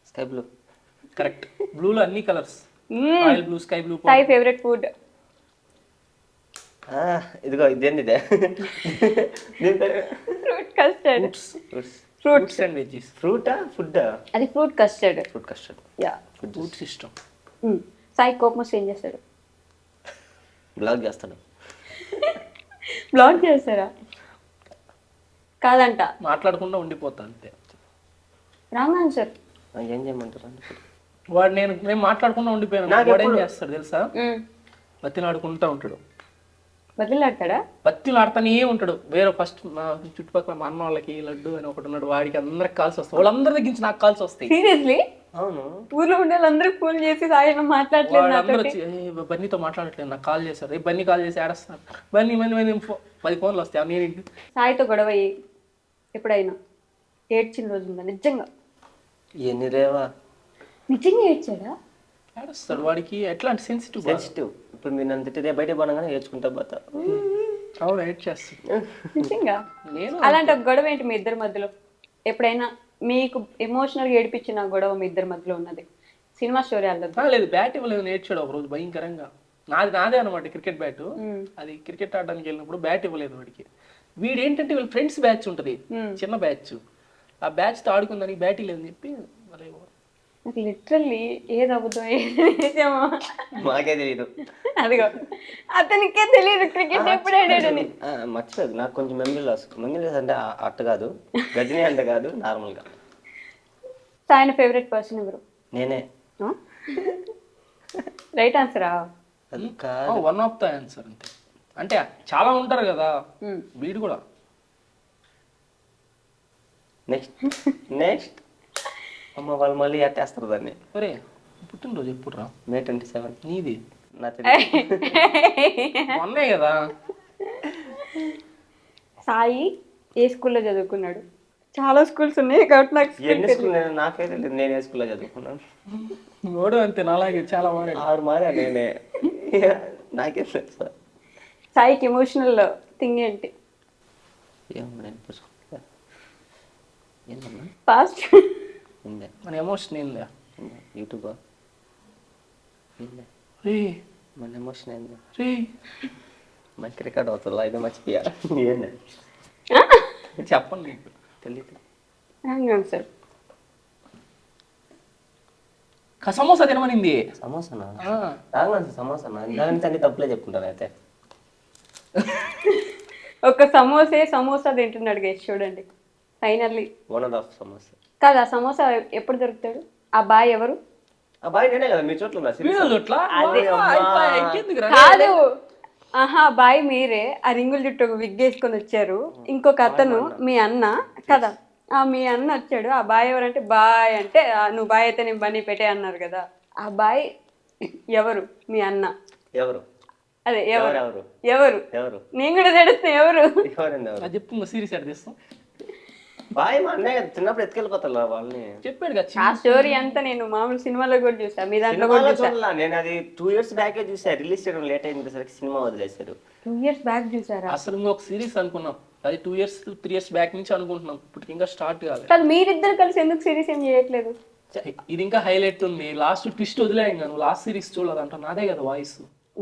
[SPEAKER 2] Sky blue.
[SPEAKER 3] Correct. బ్లూలో అన్ని colours, royal blue, sky blue.
[SPEAKER 7] Sai favourite food?
[SPEAKER 2] ఇదిగో ఇదేంది ఇదే.
[SPEAKER 7] Fruit custard.
[SPEAKER 3] Fruits and veggies.
[SPEAKER 2] ఫ్రూటా ఫుడ్డా?
[SPEAKER 7] అది fruit custard.
[SPEAKER 2] Fruit custard.
[SPEAKER 7] Yeah.
[SPEAKER 3] Fruits ఇష్టం.
[SPEAKER 7] సాయి కోపం వస్తే ఏం చేస్తాడు?
[SPEAKER 2] బ్లాగ్ చేస్తాడు.
[SPEAKER 7] బ్లాగ్ చేస్తారా? కాదంట,
[SPEAKER 3] మాట్లాడకుండా ఉండిపోతా అంతే.
[SPEAKER 7] Wrong answer.
[SPEAKER 2] ఏం చేయమంటారు?
[SPEAKER 3] వాడు నేను మాట్లాడకుండా ఉండిపోయాను. వాడు ఏం చేస్తాడు తెలుసా? బతిలాడుకుంటా ఉంటాడు.
[SPEAKER 7] బదిలాడతాడా?
[SPEAKER 3] బతిలాడుతానే ఉంటాడు. వేరే ఫస్ట్ మా చుట్టుపక్కల మా అన్న వాళ్ళకి లడ్డు అని ఒకటి ఉన్నాడు, వాడికి అందరికి కాల్స్ వస్తాయి. వాళ్ళందరి దగ్గర నుంచి నాకు కాల్స్ వస్తాయి.
[SPEAKER 7] సీరియస్లీ?
[SPEAKER 2] అవును.
[SPEAKER 7] ఊర్లో ఉండే వాళ్ళందరూ ఫోన్ చేసి సాయి మాట్లాడలేదు
[SPEAKER 3] వాళ్ళందరూ
[SPEAKER 7] నాతోటి.
[SPEAKER 3] వచ్చి బన్నీతో మాట్లాడట్లేదు, నాకు కాల్ చేశారు. బన్నీ కాల్ చేసి ఏడస్తాను. బన్నీ 10 ఫోన్లు వస్తాయి. నేను
[SPEAKER 7] సాయితో గొడవ ఎప్పుడైనా ఏడ్చిన రోజు ఉందా? నిజంగా
[SPEAKER 2] ఎన్ని రేవా?
[SPEAKER 7] నిజంగా ఏడ్చాడా?
[SPEAKER 3] ఏడుస్తాడు. వాడికి ఎట్లా అంటే సెన్సిటివ్.
[SPEAKER 2] ఇప్పుడు మీరు నన్ను తిట్టితే బయట పోనగానే ఏడ్చుకుంటా పోతా.
[SPEAKER 3] అవును, ఏడ్ చేస్తాడు
[SPEAKER 7] నిజంగా.
[SPEAKER 3] నేను.
[SPEAKER 7] అలాంటి ఒక గొడవ ఏంటి మీ ఇద్దరి మధ్యలో? ఎప్పుడైనా మీకు ఎమోషనల్ ఏడిపించిన గొడవ మీ ఇద్దరి మధ్యలో ఉన్నది? సినిమా స్టోరీ అల్లదు.
[SPEAKER 3] లేదు, బ్యాట్ ఇవ్వలేదు, నేర్చాడు ఒక రోజు భయంకరంగా. నాదే అనమాట క్రికెట్ బ్యాట్. అది క్రికెట్ ఆడడానికి వెళ్ళినప్పుడు బ్యాట్ ఇవ్వలేదు వాడికి. వీడు ఏంటంటే వీళ్ళ ఫ్రెండ్స్ బ్యాచ్ ఉంటుంది, చిన్న బ్యాచ్. ఆ బ్యాచ్ తో ఆడుకుందని బ్యాట్ లేదని చెప్పి
[SPEAKER 7] నాకు లిటరల్లీ ఏది అవ్వదు ఏమో
[SPEAKER 2] మాకే తెలియదు.
[SPEAKER 7] అదిగో అతనికే తెలియదు క్రికెట్ ఎప్పుడు ఆడాడని.
[SPEAKER 2] మర్చిపోదు. నాకు కొంచెం మెమరీ లాస్ అంటే అట్ట కాదు, గజనీ అంట కాదు, నార్మల్గా.
[SPEAKER 7] ఆయన ఫేవరెట్ పర్సన్ ఎవరు?
[SPEAKER 2] నేనే.
[SPEAKER 7] రైట్ ఆన్సరా?
[SPEAKER 2] అది కాదు.
[SPEAKER 3] వన్ ఆఫ్ ద ఆన్సర్ అంతే. అంటే చాలా ఉంటారు కదా, వీడు కూడా.
[SPEAKER 2] నెక్స్ట్ అమ్మ వాళ్ళు మళ్ళీ ఎట్టేస్తారు దాన్ని.
[SPEAKER 3] ఒరే పుట్టినరోజు ఎప్పుడు రా?
[SPEAKER 2] May 27.
[SPEAKER 3] నీది
[SPEAKER 2] నా తెలియదు.
[SPEAKER 3] మొన్నే కదా.
[SPEAKER 7] సాయి ఏ స్కూల్లో చదువుకున్నాడు? చాలా స్కూల్స్ ఉన్నాయి కాబట్టి నాకు
[SPEAKER 2] ఎన్ని స్కూల్ నాకే తెలియదు. నేను ఏ స్కూల్లో చదువుకున్నాను?
[SPEAKER 3] ఓడు అంతే, నాలాగే చాలా మారాడు.
[SPEAKER 2] 6 మారా నేనే. నాకే తెలుసు.
[SPEAKER 7] సాయికి ఎమోషనల్ థింగ్ ఏంటి? ఫాస్ట్
[SPEAKER 3] మన ఎమోషన్ ఏందా?
[SPEAKER 2] యూట్యూబ్
[SPEAKER 3] రే
[SPEAKER 2] మన ఎమోషన్ ఏంది?
[SPEAKER 3] రే
[SPEAKER 2] మంచి రికార్డ్ అవుతుందా? ఇది మర్చిపోయా. ఏంది
[SPEAKER 3] చెప్పండి, నీకు
[SPEAKER 2] తెలియదు.
[SPEAKER 7] Wrong answer.
[SPEAKER 3] సమోసా తినమనింది.
[SPEAKER 2] సమోసానా? రాంగ్ సమోసానా? దాని నుంచి అన్ని తప్పులే చెప్పుకుంటాను అయితే.
[SPEAKER 7] ఒక సమోసా తింటున్నాడు గైస్, చూడండి. ఫైనల్లీ
[SPEAKER 2] ఓనర్ ఆఫ్ సమోసా
[SPEAKER 7] కాదు. ఆ సమోసా ఎప్పుడు దొరుకుతాడు? ఆ బాయ్ ఎవరు?
[SPEAKER 2] ఆ బాయ్ నేనే కదా. మీ చోట్ల
[SPEAKER 7] కాదు, ఆహా బాయ్ మీరే. ఆ రింగుల జుట్టు ఒక విగ్ వేసుకొని వచ్చారు. ఇంకొక అతను మీ అన్న కదా. మీ అన్న వచ్చాడు. ఆ బాయ్ ఎవరంటే, బాయ్ అంటే నువ్వు బాయ్ అయితే నేను బన్నీ పెట్టే అన్నారు కదా. ఆ బాయ్ ఎవరు? మీ అన్న.
[SPEAKER 2] ఎవరు?
[SPEAKER 7] అదే ఎవరు?
[SPEAKER 2] ఎవరు?
[SPEAKER 7] ఎవరు?
[SPEAKER 2] ఎవరు?
[SPEAKER 7] నేను కూడా తెలుస్తా ఎవరు.
[SPEAKER 2] ఎవరు?
[SPEAKER 3] చెప్పు, సీరియస్ అడ్ తీస్తాం.
[SPEAKER 2] బాయ్ మా అన్నయ్య చిన్నప్పుడు ఎత్తుకెళ్ళిపోతా వాళ్ళని.
[SPEAKER 3] చెప్పాడు కదా
[SPEAKER 7] ఆ స్టోరీ అంతా నేను మామూలు సినిమాలో కూడా చూసా, మీ దాంట్లో కూడా చూసా.
[SPEAKER 2] నేను అది 2 years బ్యాకే చూసా. రిలీజ్ చేయడం లేట్ అయింది, సినిమా వదిలేశారు.
[SPEAKER 7] 2 years బ్యాక్ చూసారా?
[SPEAKER 3] అసలు ఇంకొక సిరీస్ అనుకున్నాం, అది 2 years 3 years బ్యాక్ నుంచి అనుకుంటున్నాం. ఇప్పుడు ఇంకా స్టార్ట్ కాలేదు.
[SPEAKER 7] కాదు, మీరిద్దరు కలిసి ఎందుకు సిరీస్ ఏం చేయట్లేదు?
[SPEAKER 3] ఇది ఇంకా హైలైట్ ఉంది. లాస్ట్ ట్విస్ట్ వదిలేం. నువ్వు లాస్ట్ సిరీస్ చూడలేదంట. నాదే కదా వాయిస్.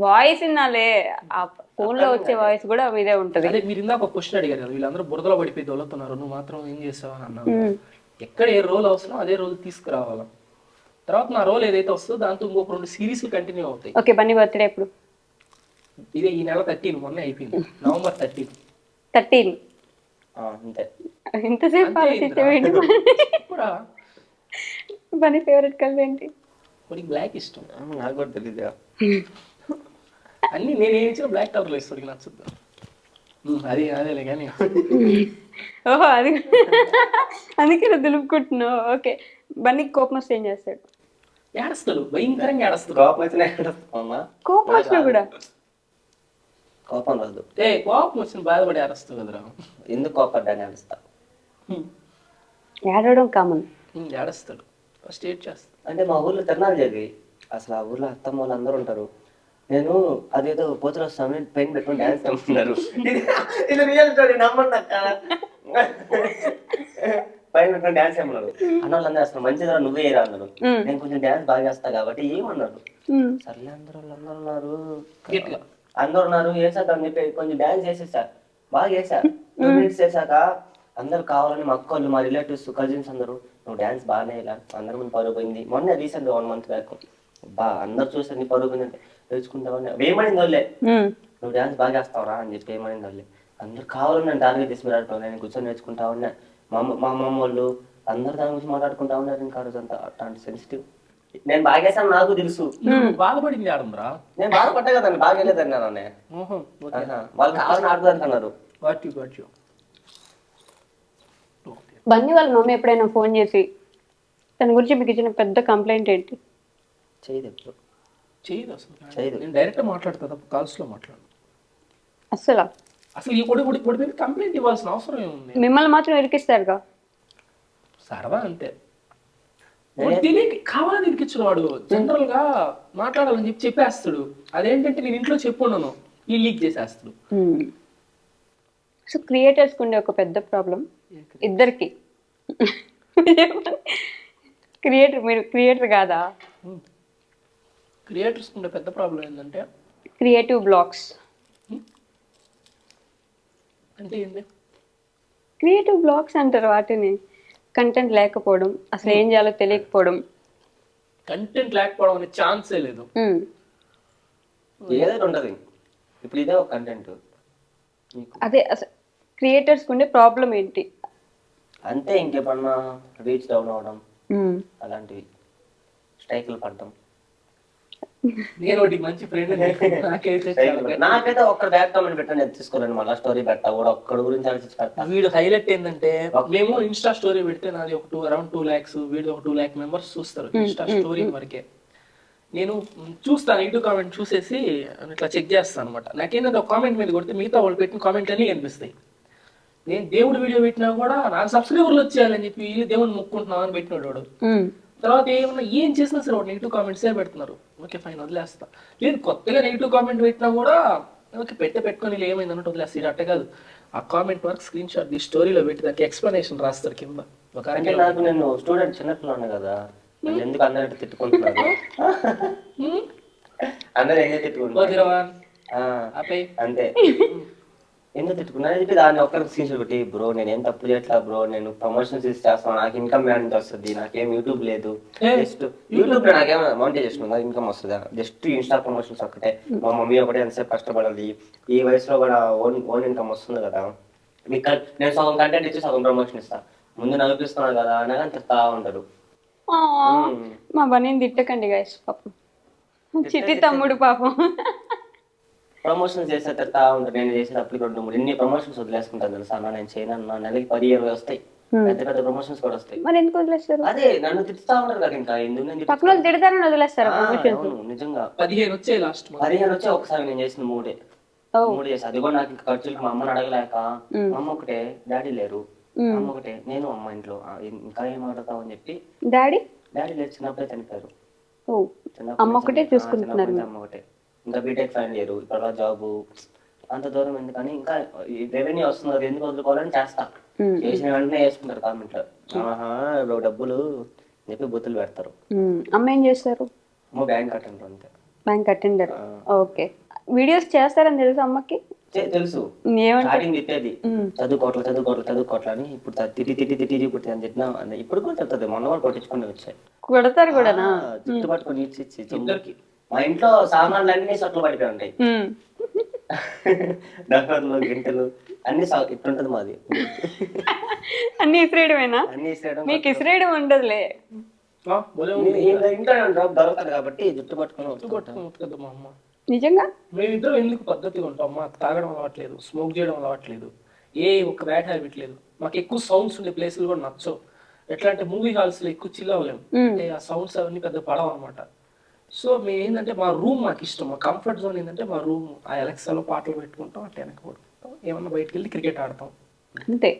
[SPEAKER 7] వాయిస్ వినాలే, ఆ ఫోన్ లో వచ్చే వాయిస్ కూడా ఇదే ఉంటది.
[SPEAKER 3] అదే మీరు ఇందాక ఒక క్వశ్చన్ అడిగారు కదా, వీళ్ళందరూ బురదలో పడిపోయి దొలుతున్నారు, నువ్వు మాత్రం ఏం చేస్తావు అని అన్నావు. ఎక్కడ ఏ రోల్ అవసరం అదే రోల్ తీసుకురావాలి. తర్వాత నా రోల్ ఏదైతే వస్తుందో దాంతో ఇంకొక 2 సిరీస్లు కంటిన్యూ అవుతాయి.
[SPEAKER 7] ఓకే, బన్నీ బర్త్డే ఎప్పుడు?
[SPEAKER 3] ఇదే ఈ నెల 13 మొన్న అయిపోయింది, నవంబర్ 13.
[SPEAKER 7] 13.
[SPEAKER 2] అంతే.
[SPEAKER 7] ఇంతసేపు ఆలోచించేవేంటి?
[SPEAKER 3] ఇప్పుడా
[SPEAKER 7] బన్నీ ఫేవరెట్ కలర్ ఏంటి?
[SPEAKER 3] వాడికి బ్లాక్ ఇష్టం.
[SPEAKER 2] నాకు కూడా తెలియదు.
[SPEAKER 3] అన్ని నేను ఏం ఇచ్చిన బ్లాక్ కలర్లో ఇస్తాడు, నచ్చుద్దా. అదేలే కానీ
[SPEAKER 7] ఓహో, అది అందుకే నువ్వు దులుపుకుంటున్నావు. ఓకే, బన్నీకి కోపం వస్తే ఏం చేస్తాడు?
[SPEAKER 3] ఏడుస్తాడు, భయంకరంగా ఏడుస్తాడు.
[SPEAKER 2] కోపం వచ్చినా ఏడుస్తామా?
[SPEAKER 7] కోపం వచ్చినా కూడా
[SPEAKER 2] కోపం రాదు.
[SPEAKER 3] కోపం వచ్చిన బాధపడి ఏడుస్తావు కదరా.
[SPEAKER 2] ఎందుకు కోపడ్డాని ఏడుస్తా?
[SPEAKER 7] ఏడవడం కామన్.
[SPEAKER 3] ఏడుస్తాడు, ఫస్ట్ ఏడ్ చేస్తాడు.
[SPEAKER 2] అంటే మా ఊర్లో తిరణాలు జరిగాయి. అసలు ఆ ఊర్లో అత్తమ్మ వాళ్ళు అందరూ ఉంటారు. నేను అదేదో పోతులు వస్తామని పెయిన్ పెట్టుకుని డాన్స్ చేస్తున్నారు. ఇది రియల్ స్టోరీ, నమ్మండి అక్క. పైన పెట్టుకుని డాన్స్ చేయమన్నారు. అన్న వాళ్ళందరూ అసలు మంచిదా నువ్వే రా అన్నారు. నేను కొంచెం డాన్స్ బాగా చేస్తా కాబట్టి ఏమన్నారు, సర్లే అందరూ వాళ్ళందరూ ఉన్నారు,
[SPEAKER 3] గట్టిగా
[SPEAKER 2] అందరూ ఉన్నారు వేసాక అని చెప్పి కొంచెం డాన్స్ చేసేసా. బాగా చేసా. 2 minutes చేశాక అందరు కావాలని మా అక్క వాళ్ళు, మా రిలేటివ్స్, కజిన్స్ అందరూ నువ్వు డాన్స్ బాగానే ఇలా అందరి ముందు పరుగు పోయింది. మొన్న రీసెంట్ 1 month బ్యాక్ అందరు చూసారు నీ పరుగు పోయిందంటే నేర్చుకుంటావని ఏమనింది వాళ్ళే, నువ్వు డాన్స్ బాగా చేస్తావురా అని చెప్పి ఏమనింది వాళ్ళే. అందరు కావాలని నేను టార్గెట్ చేసి మాట్లాడుకోవాలి, నేను కూర్చొని నేర్చుకుంటా ఉన్నా. మా అమ్మమ్మ వాళ్ళు అందరు దాని గురించి మాట్లాడుకుంటా ఉన్నారు. ఇంకా రోజు అంతా అట్లాంటి సెన్సిటివ్. నేను బాగా చేశాను నాకు తెలుసు.
[SPEAKER 3] బాధపడింది ఆడుందిరా.
[SPEAKER 2] నేను బాధపడ్డా కదండి, బాగా వెళ్ళేదన్నాను. వాళ్ళు కావాలని ఆడుతుంటున్నారు.
[SPEAKER 7] బన్నీ వాళ్ళ మమ్మీ ఎప్పుడైనా ఫోన్ చేసి తన గురించి మీకు ఇచ్చిన పెద్ద కంప్లైంట్ ఏంటి?
[SPEAKER 2] చేయదు ఎప్పుడు.
[SPEAKER 3] చేయదు అసలు.
[SPEAKER 2] చేయదు.
[SPEAKER 3] నేను డైరెక్ట్ మాట్లాడతా తప్ప కాల్స్లో మాట్లాడు. అసలు ఈ పొడి మీద కంప్లైంట్ ఇవ్వాల్సిన అవసరం ఏముంది?
[SPEAKER 7] మిమ్మల్ని మాత్రం ఇరికిస్తారుగా.
[SPEAKER 3] సరదా అంతే. తెలియక కావాలని ఇరికించిన వాడు జనరల్ గా మాట్లాడాలని చెప్పేస్తాడు. అదేంటంటే నేను ఇంట్లో చెప్పున్నాను, ఈ లీక్ చేసేస్తాడు.
[SPEAKER 7] సో క్రియేటర్స్కి ఉండే ఒక పెద్ద ప్రాబ్లం ఇద్దరికి. మీరు క్రియేటర్ కాదా?
[SPEAKER 3] క్రియేటర్స్ ఉండే పెద్ద ప్రాబ్లం ఏంటంటే
[SPEAKER 7] క్రియేటివ్ బ్లాక్స్.
[SPEAKER 3] అంటే ఏంటి?
[SPEAKER 7] క్రియేటివ్ బ్లాక్స్ అంటారు వాటిని. కంటెంట్ లేకపోవడం, అసలు ఏం చేయాలో తెలియకపోవడం.
[SPEAKER 3] కంటెంట్ లేకపోవడం అనే ఛాన్సే లేదు.
[SPEAKER 2] ఏదైనా ఉండదు. ఇప్పుడు ఇదే ఒక కంటెంట్.
[SPEAKER 7] అదే అసలు క్రియేటర్స్కి ఉండే ప్రాబ్లం ఏంటి?
[SPEAKER 2] అంతే, ఇంకేమన్నా రీచ్ డౌన్ అవడం, అలాంటివి స్ట్రైకులు పడడం.
[SPEAKER 3] నేను ఒకటి మంచి ఫ్రెండ్
[SPEAKER 2] నాకైతే ఒక్క బ్యాక్ కామెంట్ పెట్టా, నేను తీసుకోలేను. మళ్ళీ స్టోరీ పెట్టా కూడా ఒక్కడి గురించి ఆలోచించి పెడతా.
[SPEAKER 3] వీడు హైలైట్ ఏంటంటే మేము ఇన్స్టా స్టోరీ పెడితే నాది ఒక అరౌండ్ 2 lakhs, వీడు ఒక 2 lakh members చూస్తారు ఇన్స్టా స్టోరీ వరకే. నేను చూస్తాను, నెగిటివ్ కామెంట్ చూసేసి ఇట్లా చెక్ చేస్తాను అనమాట. నాకేంటంటే ఒక కామెంట్ మీద కొడితే మిగతా వాళ్ళు పెట్టిన కామెంట్ అన్నీ కనిపిస్తాయి. నేను దేవుడు వీడియో పెట్టినా కూడా నాకు సబ్స్క్రైబర్లు వచ్చేయాలని చెప్పి దేవుడిని మొక్కుంటున్నావు అని పెట్టినాడు వాడు. తర్వాత ఏమన్నా ఏం చేసినా సరే వాడు నెగిటివ్ కామెంట్సే పెడుతున్నారు. ఓకే ఫైన్, వదిలేస్తా. లేదు కొత్తగా నెగిటివ్ కామెంట్ పెట్టినా కూడా ఓకే పెట్టుకొని ఏమైంది అన్నట్టు వదిలేస్తా. ఇది అట్టే కాదు, ఆ కామెంట్ వరకు స్క్రీన్ షాట్ ఈ స్టోరీలో పెట్టి దానికి ఎక్స్ప్లెనేషన్ రాస్తారు కింద. ఒక
[SPEAKER 2] నాకు నేను స్టూడెంట్ చిన్నపిల్లాను కదా, ఎందుకు అందరూ తిట్టుకుంటున్నారు? అందరూ ఎందుకు తిట్టుకుంటున్నారు అంతే. ఎందుకు తిట్టుకున్నాను చెప్పి దాన్ని ఒక్కరికి స్క్రీన్ షాట్ పెట్టి, బ్రో నేనేం తప్పు చేయట్లా బ్రో, నేను ప్రమోషన్స్ చేస్తాను, నాకు ఇన్కమ్ ఎంత వస్తుంది, నాకేం యూట్యూబ్ లేదు, జస్ట్ యూట్యూబ్ లో నాకేం మౌంటైజేషన్ ఉందా, ఇన్కమ్ వస్తుందా, జస్ట్ ఇన్స్టా ప్రమోషన్స్ ఒక్కటే, మా మమ్మీ ఒకటే ఎంతసేపు కష్టపడాలి, ఈ వయసులో కూడా ఓన్ ఇన్కమ్ వస్తుంది కదా, మీకు నేను సగం కంటెంట్ ఇచ్చి సగం ప్రమోషన్ ఇస్తా, ముందు నవ్విస్తున్నాను కదా అని కానీ తిడతా ఉంటారు.
[SPEAKER 7] మా బన్నీని తిట్టకండి గైస్, పాపం చిట్టి తమ్ముడు పాపం.
[SPEAKER 2] ప్రమోషన్స్ చేస్తే తిడతా ఉంటారు. నేను చేసేటప్పుడు 2-3 ఎన్ని ప్రమోషన్స్ వదిలేసుకుంటాను తెలుసా. నేను చేయనన్నా నెలకి 10-20 వస్తాయి, పెద్ద పెద్ద ప్రమోషన్స్ కూడా వస్తాయి.
[SPEAKER 7] మరి ఎందుకు వదిలేస్తారు?
[SPEAKER 2] అదే నన్ను తిడతా ఉంటారు కదా, ఇంకా ఎందుకు
[SPEAKER 7] పక్కన వాళ్ళు తిడతారని వదిలేస్తారు.
[SPEAKER 2] నిజంగా
[SPEAKER 3] 15 వచ్చాయి లాస్ట్
[SPEAKER 2] 15 వచ్చి ఒకసారి నేను చేసిన 3 చేసి, అది కూడా నాకు ఇంకా ఖర్చులకి మా అమ్మని అడగలేక, అమ్మ ఒకటే డాడీ లేరు, అమ్మ ఒకటే నేను అమ్మ ఇంట్లో, ఇంకా ఏం అడుగుతావు అని చెప్పి డాడీ లేరు, చిన్నప్పుడే చనిపోయారు.
[SPEAKER 7] అమ్మ ఒకటే చూసుకుంటున్నారు.
[SPEAKER 2] అమ్మ ఒకటే, ఇంకా బీటెక్ ఫైనల్ ఇయర్, ఇప్పుడు జాబ్, అంత దూరం ఎందుకని ఇంకా రెవెన్యూ వస్తుంది కదా ఎందుకు వదులుకోవాలని చేస్తా. చేసిన వెంటనే వేసుకుంటారు కామెంట్, ఆహా డబ్బులు చెప్పి బుద్ధులు పెడతారు.
[SPEAKER 7] అమ్మ ఏం చేస్తారు?
[SPEAKER 2] అమ్మ బ్యాంక్ అటెండర్ అంతే.
[SPEAKER 7] Bank attender. ఓకే. వీడియోస్ చేస్తారని తెలుసు అమ్మకి?
[SPEAKER 2] తెలుసు.
[SPEAKER 7] ఏమంటారు?
[SPEAKER 2] స్టార్టింగ్ తిట్టేది చదువుకోవట్లా అని. ఇప్పుడు తిట్టి పుట్టి అని చెప్పినా ఇప్పుడు కూడా చెప్తుంది. మొన్న కూడా కొట్టించుకుని వచ్చాయి.
[SPEAKER 7] కొడతారు కూడానా?
[SPEAKER 2] జుట్టు పట్టుకొని ఇచ్చి ఇద్దరికి. మా ఇంట్లో సామాన్లు అన్ని సొట్లు పడిపోయి ఉంటాయి. డబ్బర్లు గింటలు అన్ని ఇట్లుంటది మాది.
[SPEAKER 7] అన్ని ఇసిరేయడమేనా?
[SPEAKER 2] అన్ని ఇసేయడం.
[SPEAKER 7] మీకు ఇసిరేయడం ఉండదులే.
[SPEAKER 2] ఇంట్లో దొరుకుతాడు కాబట్టి జుట్టు పట్టుకొని
[SPEAKER 3] కదా మా అమ్మ.
[SPEAKER 7] నిజంగా
[SPEAKER 3] మేమిద్దరం ఎందుకు పద్ధతిగా ఉంటాం? మాకు తాగడం అలవాట్లేదు, స్మోక్ చేయడం అలవాట్లేదు, ఒక్క బ్యాడ్ హ్యాబిట్ లేదు. మాకు ఎక్కువ సౌండ్స్ ఉండే ప్లేసులు కూడా నచ్చవు. ఎట్లా అంటే మూవీ హాల్స్ లో ఎక్కువ చిల్ అవ్వలేము. అంటే ఆ సౌండ్స్ అవన్నీ పెద్ద పడవ అనమాట. సో మేము ఏంటంటే మా రూమ్ మాకు ఇష్టం. మా కంఫర్ట్ జోన్ ఏంటంటే మా రూమ్. ఆ అలెక్సాలో పాటలు పెట్టుకుంటాం, అట్లా వెనక పడుకుంటాం, ఏమన్నా బయటకు వెళ్ళి క్రికెట్ ఆడతాం.
[SPEAKER 7] అంతే.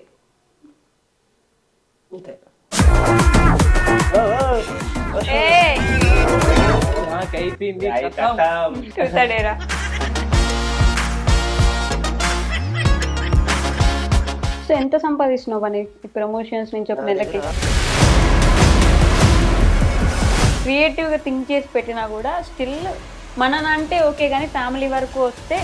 [SPEAKER 3] అంతే.
[SPEAKER 7] ఏయ్,
[SPEAKER 3] నాకైపోయింది.
[SPEAKER 7] చూసాడేరా. సో ఎంత సంపాదిస్తున్నావు అని ఈ ప్రమోషన్స్ నుంచి ఒక నెలకి? క్రియేటివ్గా థింక్ చేసి పెట్టినా కూడా స్టిల్ మననంటే ఓకే, కానీ ఫ్యామిలీ వరకు వస్తే